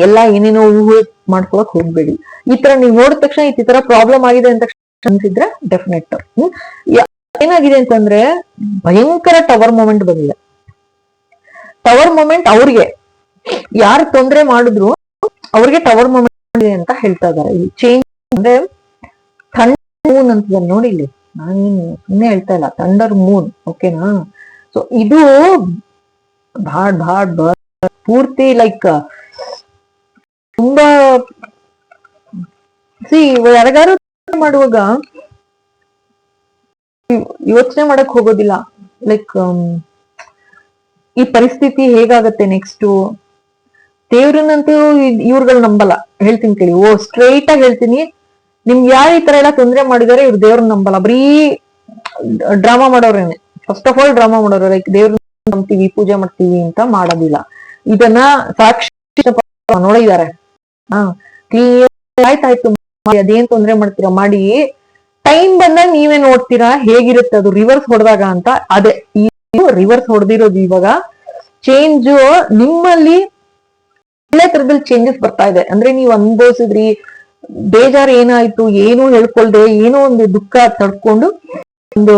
ಎಲ್ಲ ಏನೇನೋ ಊಹೆ ಮಾಡ್ಕೊಳಕ್ ಹೋಗ್ಬೇಡಿ. ಈ ತರ ನೀವು ನೋಡಿದ ತಕ್ಷಣ ಈ ತರ ಪ್ರಾಬ್ಲಮ್ ಆಗಿದೆ ಅಂತ ಅನ್ಸಿದ್ರೆ ಡೆಫಿನೆಟ್. ಏನಾಗಿದೆ ಅಂತಂದ್ರೆ ಭಯಂಕರ ಟವರ್ ಮೂಮೆಂಟ್ ಬಂದಿದೆ. ಟವರ್ ಮೂಮೆಂಟ್ ಅವ್ರಿಗೆ ಯಾರು ತೊಂದರೆ ಮಾಡಿದ್ರು ಅವ್ರಿಗೆ ಟವರ್ ಮೂಮೆಂಟ್ ಇದೆ ಅಂತ ಹೇಳ್ತಾ ಇದಾರೆ. ಇಲ್ಲಿ ಚೇಂಜ್ ಅಂದ್ರೆ ಥಂಡರ್ ಮೂನ್ ಅಂತಿದ್ದಾರೆ ನೋಡಿ. ಇಲ್ಲಿ ನಾನೇನು ಸುಮ್ಮನೆ ಹೇಳ್ತಾ ಇಲ್ಲ, ಥಂಡರ್ ಮೂನ್. ಓಕೆನಾ? ಸೊ ಇದು ಪೂರ್ತಿ ಲೈಕ್ ತುಂಬಾ ಯಾರಿಗಾರು ಮಾಡುವಾಗ ಯೋಚನೆ ಮಾಡಕ್ ಹೋಗೋದಿಲ್ಲ, ಲೈಕ್ ಈ ಪರಿಸ್ಥಿತಿ ಹೇಗಾಗತ್ತೆ ನೆಕ್ಸ್ಟ್. ದೇವ್ರನ್ನಂತೂ ಇವ್ರುಗಳು ನಂಬಲ್ಲ, ಹೇಳ್ತೀನಿ ಕೇಳಿ. ಸ್ಟ್ರೈಟ್ ಆಗಿ ಹೇಳ್ತೀನಿ, ನಿಮ್ಗೆ ಯಾರು ಈ ತರ ಎಲ್ಲ ತೊಂದರೆ ಮಾಡಿದಾರೆ ಇವ್ರು ದೇವ್ರನ್ನ ನಂಬಲ್ಲ, ಬರೀ ಡ್ರಾಮಾ ಮಾಡೋರೇನೆ. ಫಸ್ಟ್ ಆಫ್ ಆಲ್ ಡ್ರಾಮಾ ಮಾಡೋರು, ಲೈಕ್ ದೇವ್ರನ್ನ ನಂಬ್ತೀವಿ, ಪೂಜೆ ಮಾಡ್ತೀವಿ ಅಂತ ಮಾಡೋದಿಲ್ಲ. ಇದನ್ನ ಸಾಕ್ಷಿ ನೋಡಿದ್ದಾರೆ. ಆಯ್ತಾಯ್ತು, ಅದೇನ್ ತೊಂದರೆ ಮಾಡ್ತೀರಾ ಮಾಡಿ, ಟೈಮ್ ಬಂದಾಗ ನೀವೇ ನೋಡ್ತೀರಾ ಹೇಗಿರುತ್ತೆ ಅದು ರಿವರ್ಸ್ ಹೊಡೆದಾಗ ಅಂತ. ಅದೇ ರಿವರ್ಸ್ ಹೊಡೆದಿರೋದು ಇವಾಗ ಚೇಂಜ್ ನಿಮ್ಮಲ್ಲಿ ಒಳ್ಳೆ ತರದಲ್ಲಿ ಚೇಂಜಸ್ ಬರ್ತಾ ಇದೆ. ಅಂದ್ರೆ ನೀವು ಅನುಭವಿಸಿದ್ರಿ, ಬೇಜಾರು ಏನಾಯ್ತು, ಏನೂ ಹೇಳ್ಕೊಳ್ದೆ, ಏನೋ ಒಂದು ದುಃಖ ತಡ್ಕೊಂಡು ಒಂದು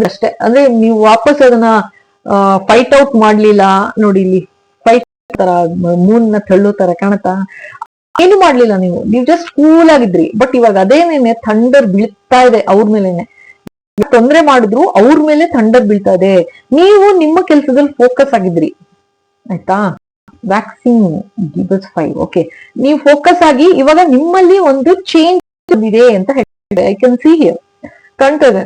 ಅಷ್ಟೇ. ಅಂದ್ರೆ ನೀವು ವಾಪಸ್ ಅದನ್ನ ಫೈಟ್ ಔಟ್ ಮಾಡ್ಲಿಲ್ಲ ನೋಡಿ. ಇಲ್ಲಿ ಫೈಟ್ ತರ ಮೂನ್ ನ ತಳ್ಳೋ ತರ ಕಾಣತಾ, ಏನು ಮಾಡ್ಲಿಲ್ಲ ನೀವು ಜಸ್ಟ್ ಕೂಲ್ ಆಗಿದ್ರಿ. ಬಟ್ ಇವಾಗ ಅದೇನೇನೆ ಥಂಡರ್ ಬೀಳ್ತಾ ಇದೆ ಅವ್ರ ಮೇಲೆನೆ. ತೊಂದರೆ ಮಾಡಿದ್ರು ಅವ್ರ ಮೇಲೆ ಥಂಡರ್ ಬೀಳ್ತಾ ಇದೆ. ನೀವು ನಿಮ್ಮ ಕೆಲಸದಲ್ಲಿ ಫೋಕಸ್ ಆಗಿದ್ರಿ, ಆಯ್ತಾ? ವ್ಯಾಕ್ಸಿನ್ ಗಿಬಸ್ 5. ಓಕೆ, ನೀವು ಫೋಕಸ್ ಆಗಿ ಇವಾಗ ನಿಮ್ಮಲ್ಲಿ ಒಂದು ಚೇಂಜ್ ಇದೆ ಅಂತ ಹೇಳಿದೆ. ಐ ಕ್ಯಾನ್ ಸಿ ಹಿಯರ್, ಕಾಣ್ತದೆ.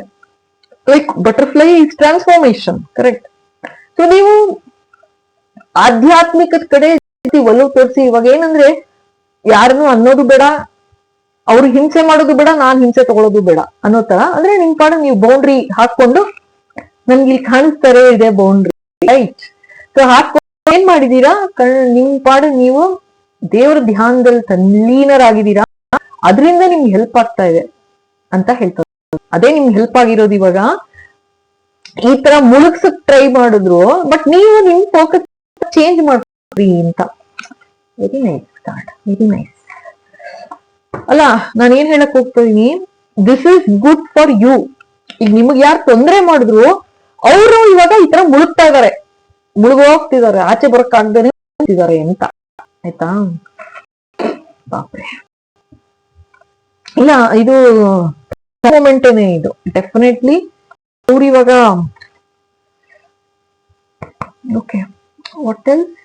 Like butterfly is transformation, correct? So ನೀವು ಆಧ್ಯಾತ್ಮಿಕದ ಕಡೆ ಒಲವು ತೋರಿಸಿ. ಇವಾಗ ಏನಂದ್ರೆ ಯಾರನ್ನು ಅನ್ನೋದು ಬೇಡ, ಅವ್ರು ಹಿಂಸೆ ಮಾಡೋದು ಬೇಡ, ನಾನ್ ಹಿಂಸೆ ತಗೊಳ್ಳೋದು ಬೇಡ ಅನ್ನೋ ತರ. ಅಂದ್ರೆ ನಿಮ್ ಪಾಡ ನೀವು ಬೌಂಡ್ರಿ ಹಾಕೊಂಡು, ನನ್ಗೆ ಇಲ್ಲಿ ಕಾಣಿಸ್ತಾರೆ ಇದೆ ಬೌಂಡ್ರಿ, ರೈಟ್? ಸೊ ಹಾಕೊಂಡು ಏನ್ ಮಾಡಿದೀರಾ, ನಿಮ್ ಪಾಡ ನೀವು ದೇವರ ಧ್ಯಾನದಲ್ಲಿ ತಲ್ಲೀನರಾಗಿದ್ದೀರಾ. ಅದರಿಂದ ನಿಮ್ಗೆ ಹೆಲ್ಪ್ ಆಗ್ತಾ ಇದೆ ಅಂತ ಹೇಳ್ತಾರೆ. ಅದೇ ನಿಮ್ಗೆ ಹೆಲ್ಪ್ ಆಗಿರೋದು. ಇವಾಗ ಈ ತರ ಮುಳುಗ್ಸಕ್ ಟ್ರೈ ಮಾಡಿದ್ರು, ಬಟ್ ನೀವು ನಿಮ್ ಫೋಕಸ್ ಚೇಂಜ್ ಮಾಡ್ರಿ ಅಂತ. Very nice card, very nice. ಅಲ್ಲ, ನಾನು ಏನ್ ಹೇಳಕ್ ಹೋಗ್ತಾ ಇದೀನಿ, this is good for you. ಈಗ ನಿಮಗ್ ಯಾರು ತೊಂದರೆ ಮಾಡಿದ್ರು ಅವರು ಇವಾಗ ಈ ತರ ಮುಳುಗ್ತಾ ಇದಾರೆ, ಮುಳುಗೋಗ್ತಿದ್ದಾರೆ, ಆಚೆ ಬರಕ್ಕಾಗ್ದೇನೆ ಇದ್ದಾರೆ ಅಂತ, ಆಯ್ತಾ? ಬಾಪ್ರೆ, ಇಲ್ಲ ಇದು ಮೂಮೆಂಟೇನೆ ಇದು ಡೆಫಿನೆಟ್ಲಿ. ಅವ್ರು ಇವಾಗ ಓಕೆ, ವಾಟ್ ಎಲ್ಸ್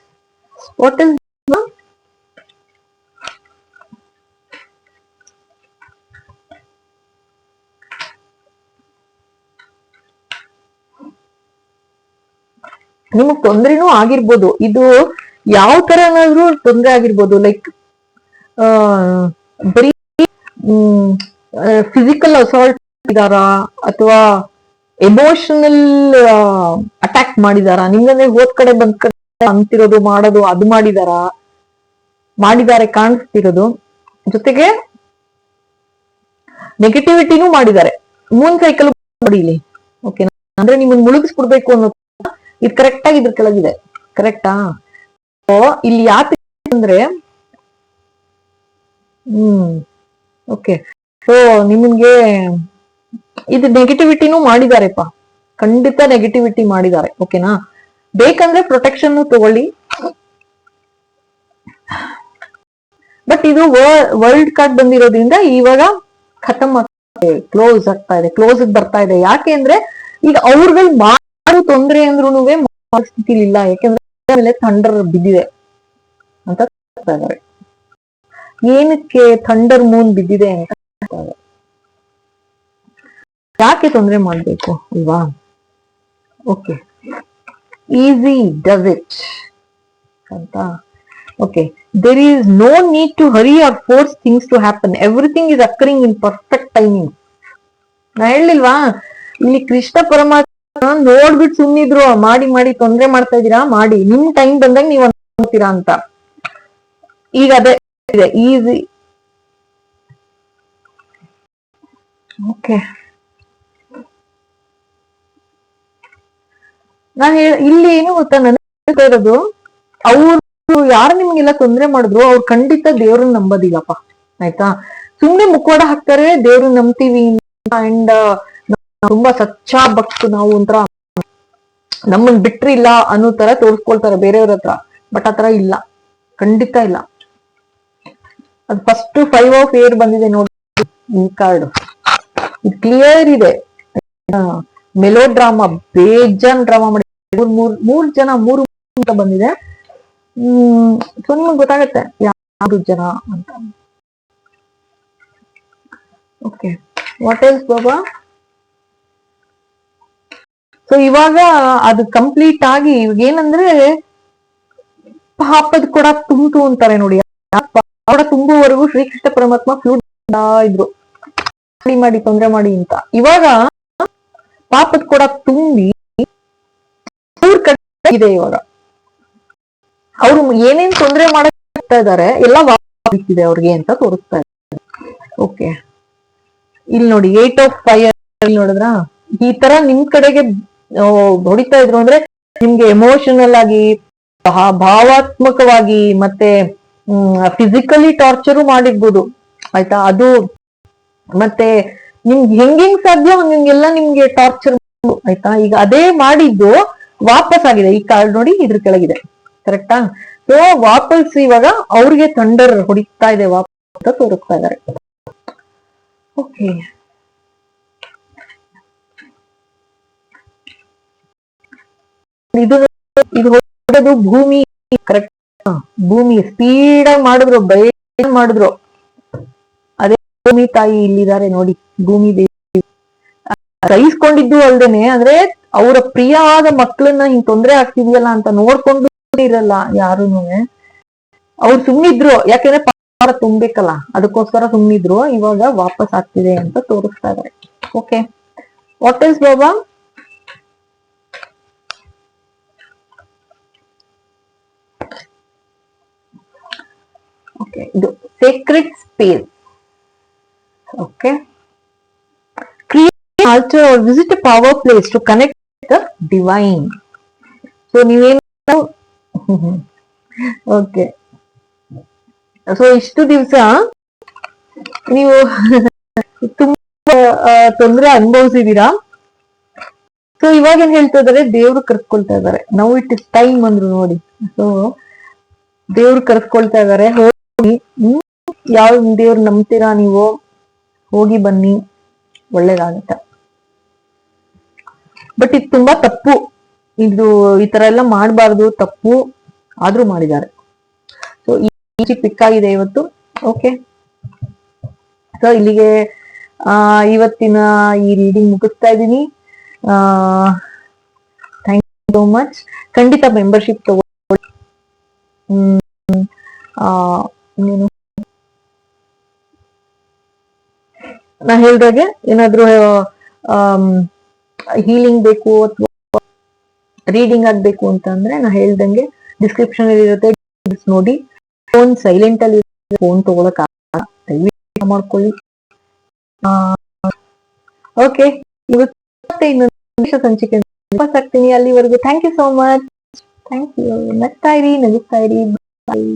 ನಿಮಗ್ ತೊಂದ್ರೆನೂ ಆಗಿರ್ಬೋದು. ಇದು ಯಾವ ತರನಾದ್ರೂ ತೊಂದ್ರೆ ಆಗಿರ್ಬೋದು. ಲೈಕ್ ಬರೀ ಫಿಸಿಕಲ್ ಅಸಾಲ್ಟ್ ಇದಾರಾ, ಅಥವಾ ಎಮೋಷನಲ್ ಅಟ್ಯಾಕ್ ಮಾಡಿದಾರ ನಿಮ್ಗಂದ್ರೆ ಹೋದ್ ಕಡೆ ಬಂದ್ ಕಡೆ ಅಂತಿರೋದು ಮಾಡೋದು ಅದು ಮಾಡಿದ್ದಾರೆ ಕಾಣಿಸ್ತಿರೋದು, ಜೊತೆಗೆ ನೆಗೆಟಿವಿಟಿನೂ ಮಾಡಿದ್ದಾರೆ. ಮೂನ್ ಸೈಕಲ್ ನೋಡಿ ಇಲ್ಲಿ, ಓಕೆ, ಅಂದ್ರೆ ನಿಮ್ಮನ್ನ ಮುಳುಗಿಸ್ಬಿಡ್ಬೇಕು ಅನ್ನೋ ಇದು ಕರೆಕ್ಟ್ ಆಗಿ ಇದ್ರ ಕೆಳಗಿದೆ, ಕರೆಕ್ಟಾ? ಇಲ್ಲಿ ಯಾಕೆ ಅಂದ್ರೆ ಓಕೆ, ಸೊ ನಿಮ್ಗೆ ಇದು ನೆಗೆಟಿವಿಟಿನೂ ಮಾಡಿದಾರೆಪ್ಪ, ಖಂಡಿತ ನೆಗೆಟಿವಿಟಿ ಮಾಡಿದ್ದಾರೆ, ಓಕೆನಾ? ಬೇಕಂದ್ರೆ ಪ್ರೊಟೆಕ್ಷನ್ ತಗೊಳ್ಳಿ. ಬಟ್ ಇದು ವರ್ಲ್ಡ್ ಕಾರ್ಡ್ ಬಂದಿರೋದ್ರಿಂದ ಇವಾಗ ಖತಮ್ ಆಗ್ತಾ ಇದೆ, ಕ್ಲೋಸ್ ಆಗ್ತಾ ಇದೆ, ಕ್ಲೋಸ್ ಬರ್ತಾ ಇದೆ. ಯಾಕೆ ಅಂದ್ರೆ ಈಗ ಅವ್ರಗಳು ಮಾಡೋ ತೊಂದ್ರೆ ಅಂದ್ರೂ ಪರಿಸ್ಥಿತಿ ಇಲ್ಲ, ಯಾಕೆಂದ್ರೆ ಥಂಡರ್ ಬಿದ್ದಿದೆ ಅಂತ ಹೇಳ್ತಾ ಇದ್ದಾರೆ. ಏನಕ್ಕೆ ಥಂಡರ್ ಮೂನ್ ಬಿದ್ದಿದೆ ಅಂತ ಯಾಕೆ ತೊಂದರೆ ಮಾಡ್ಬೇಕು ಅಲ್ವಾ? ಓಕೆ, ಈಸಿ ಡಸ್ ಇಟ್ ಅಂತ. Okay, there is no need to hurry or force things to happen. Everything is occurring in perfect timing. ನಾ ಹೇಳಿಲ್ವಾ, ಇಲ್ಲಿ ಕೃಷ್ಣ ಪರಮಾತ್ಮ ನೋಡ್ಬಿಟ್ಟು ಸುಮ್ಮನಿದ್ರು, ಮಾಡಿ ತೊಂದ್ರೆ ಮಾಡ್ತಾ ಇದೀರಾ, ಮಾಡಿ ನಿಮ್ ಟೈಮ್ ಬಂದಾಗ ನೀವು ಅನ್ಕೋತೀರಾ ಅಂತ. ಈಗ ಅದೇ ಇದೆ, ಈಸಿ. ಓಕೆ, ನಾನು ಇಲ್ಲಿ ಏನು ಗೊತ್ತಾ ನನಗೆ ಇರೋದು, ಅವ್ರು ಯಾರು ನಿಮ್ಗೆಲ್ಲ ತೊಂದ್ರೆ ಮಾಡಿದ್ರು ಅವ್ರು ಖಂಡಿತ ದೇವ್ರನ್ನ ನಂಬೋದಿಲ್ಲಪ್ಪ, ಆಯ್ತಾ? ಸುಮ್ನೆ ಮುಖವಾಡ ಹಾಕ್ತಾರೆ, ದೇವ್ರನ್ನ ನಂಬ್ತೀವಿ ಅಂಡ್ ತುಂಬಾ ಸಚ್ಚ ಭಕ್ತು ನಾವು ಒಂಥರ ನಮ್ಮನ್ ಬಿಟ್ರಿಲ್ಲ ಅನ್ನೋ ತರ ತೋರಿಸ್ಕೊಳ್ತಾರೆ ಬೇರೆಯವ್ರ ಹತ್ರ. ಬಟ್ ಆತರ ಇಲ್ಲ, ಖಂಡಿತ ಇಲ್ಲ. ಅದು ಫಸ್ಟ್ 5 ಆಫ್ ಏರ್ ಬಂದಿದೆ ನೋಡಿ ಈ ಕಾರ್ಡ್, ಇದು ಕ್ಲಿಯರ್ ಇದೆ. ಮೆಲೋ ಡ್ರಾಮಾ, ಬೇಜಾನ್ ಡ್ರಾಮಾ ಮಾಡಿ ಮೂರ್ ಜನ ಅಂತ ಬಂದಿದೆ. ಸೊ ನಿಮ್ಗೆ ಗೊತ್ತಾಗತ್ತೆ ಯಾರು ಜನ ಅಂತ. Okay, what else Baba? So ಇವಾಗ ಅದು ಕಂಪ್ಲೀಟ್ ಆಗಿ ಇವಾಗ ಏನಂದ್ರೆ ಪಾಪದ ಕೊಡ ತುಂಬಿತು ಅಂತಾರೆ ನೋಡಿ, ಕೊಡ ತುಂಬುವರೆಗೂ ಶ್ರೀಕೃಷ್ಣ ಪರಮಾತ್ಮ ಫ್ಲೂಟ್ ಇದ್ರು ಮಾಡಿ ತೊಂದ್ರೆ ಮಾಡಿ ಅಂತ. ಇವಾಗ ಪಾಪದ ಕೊಡ ತುಂಬಿ ಇದೆ. ಇವಾಗ ಅವ್ರು ಏನೇನ್ ತೊಂದ್ರೆ ಮಾಡ್ತಾ ಇದಾರೆ ಎಲ್ಲ ವಾಪಿಸಿದೆ ಅವ್ರಿಗೆ ಅಂತ ತೋರಿಸ್ತಾ ಇದ್ದಾರೆ. ಓಕೆ, ಇಲ್ಲಿ ನೋಡಿ 8 ಆಫ್ ಫೈರ್ ನೋಡಿದ್ರ, ಈ ತರ ನಿಮ್ ಕಡೆಗೆ ಹೊಡಿತಾ ಇದ್ರು ಅಂದ್ರೆ ನಿಮ್ಗೆ ಎಮೋಷನಲ್ ಆಗಿ, ಭಾವಾತ್ಮಕವಾಗಿ, ಮತ್ತೆ ಫಿಸಿಕಲಿ ಟಾರ್ಚರು ಮಾಡಿರ್ಬೋದು, ಆಯ್ತಾ? ಅದು ಮತ್ತೆ ನಿಮ್ಗೆ ಹೆಂಗ್ ಸಾಧ್ಯ ಹಂಗೆಲ್ಲ ನಿಮ್ಗೆ ಟಾರ್ಚರ್, ಆಯ್ತಾ? ಈಗ ಅದೇ ಮಾಡಿದ್ದು ವಾಪಸ್ ಆಗಿದೆ. ಈ ಕಾರ್ಡ್ ನೋಡಿ ಇದ್ರ ಕೆಳಗಿದೆ, ಕರೆಕ್ಟಾ? ಸೊ ವಾಪಸ್ ಇವಾಗ ಅವ್ರಿಗೆ ಥಂಡರ್ ಹೊಡಿತಾ ಇದೆ ವಾಪಸ್ ಅಂತ ತೋರಿಸ್ತಾ ಇದ್ದಾರೆ. ಓಕೆ, ಇದು ಹೊಡೆದು ಭೂಮಿ, ಕರೆಕ್ಟ್? ಭೂಮಿ ಸ್ಪೀಡ್ ಆಗಿ ಮಾಡಿದ್ರು, ಮಾಡಿದ್ರು. ಅದೇ ಭೂಮಿ ತಾಯಿ ಇಲ್ಲಿದ್ದಾರೆ ನೋಡಿ, ಭೂಮಿ ದೇವಿ ಸಹಿಸ್ಕೊಂಡಿದ್ದು ಅಲ್ದೇನೆ, ಅಂದ್ರೆ ಅವರ ಪ್ರಿಯವಾದ ಮಕ್ಕಳನ್ನ ಹಿಂಗ್ ತೊಂದ್ರೆ ಆಗ್ತಿದ್ಯಲ್ಲ ಅಂತ ನೋಡ್ಕೊಂಡು ಇರಲ್ಲ ಯಾರುನು. ಅವ್ರು ಸುಮ್ನಿದ್ರು, ಯಾಕಂದ್ರೆ ಪಾಪ ತುಂಬೇಕಲ್ಲ, ಅದಕ್ಕೋಸ್ಕರ ಸುಮ್ನಿದ್ರು. ಇವಾಗ ವಾಪಸ್ ಆಗ್ತಿದೆ ಅಂತ ತೋರಿಸ್ತಾ ಇದ್ದಾರೆ. ಓಕೆ, ವಾಟ್ ಇಸ್ ಬಾಬಾ? ಓಕೆ, ಇದು sacred space. Okay, create an altar or visit a power place to connect with the divine. So ನೀವೇನು ಓಕೆ, ಸೊ ಇಷ್ಟು ದಿವಸ ನೀವು ತುಂಬಾ ತೊಂದರೆ ಅನುಭವಿಸಿದೀರಾ. ಸೊ ಇವಾಗ ಏನ್ ಹೇಳ್ತಾ ಇದಾರೆ, ದೇವ್ರು ಕರ್ಸ್ಕೊಳ್ತಾ ಇದಾರೆ. ನೌ ಇಟ್ ಇಸ್ ಟೈಮ್ ಅಂದ್ರು ನೋಡಿ. ಸೊ ದೇವ್ರು ಕರ್ಸ್ಕೊಳ್ತಾ ಇದಾರೆ, ಹೋಗಿ ಯಾವ ದೇವ್ರು ನಂಬ್ತೀರಾ ನೀವು, ಹೋಗಿ ಬನ್ನಿ, ಒಳ್ಳೇದಾಗತ್ತೆ. ಬಟ್ ಇದು ತುಂಬಾ ತಪ್ಪು, ಇದು ಈ ತರ ಎಲ್ಲ ಮಾಡಬಾರ್ದು, ತಪ್ಪು, ಆದ್ರೂ ಮಾಡಿದ್ದಾರೆ. ಸೊ ಈ ಪಿಕ್ ಆಗಿದೆ ಇವತ್ತು. ಓಕೆ, ಸೊ ಇಲ್ಲಿಗೆ ಇವತ್ತಿನ ಈ ರೀಡಿಂಗ್ ಮುಗಿಸ್ತಾ ಇದ್ದೀನಿ. Thank you so much. ಖಂಡಿತ ಮೆಂಬರ್ಶಿಪ್ ತಗೊಳ್ಳಿ. ಇನ್ನೇನು ನಾ ಹೇಳ್ದಾಗೆ ಏನಾದ್ರು ಹೀಲಿಂಗ್ ಬೇಕು ಅಥವಾ ರೀಡಿಂಗ್ ಆಗ್ಬೇಕು ಅಂತ ಅಂದ್ರೆ ನಾ ಹೇಳ್ದಂಗೆ ಡಿಸ್ಕ್ರಿಪ್ಷನ್ ಅಲ್ಲಿ ಇರುತ್ತೆ, ನೋಡಿ. ಫೋನ್ ಸೈಲೆಂಟ್ ಅಲ್ಲಿ ಫೋನ್ ತಗೊಳಕ್ ದಯವಿಟ್ಟು ಮಾಡ್ಕೊಳ್ಳಿ. ಓಕೆ, ಇವತ್ತು ಇನ್ನೊಂದು ಸಂಚಿಕೆ ಆಗ್ತೀನಿ. ಅಲ್ಲಿವರೆಗೂ thank you so much. Thank you. ನಗ್ತಾ ಇರಿ, ನಗಿಸ್ತಾ ಇರಿ. ಬಾಯ್.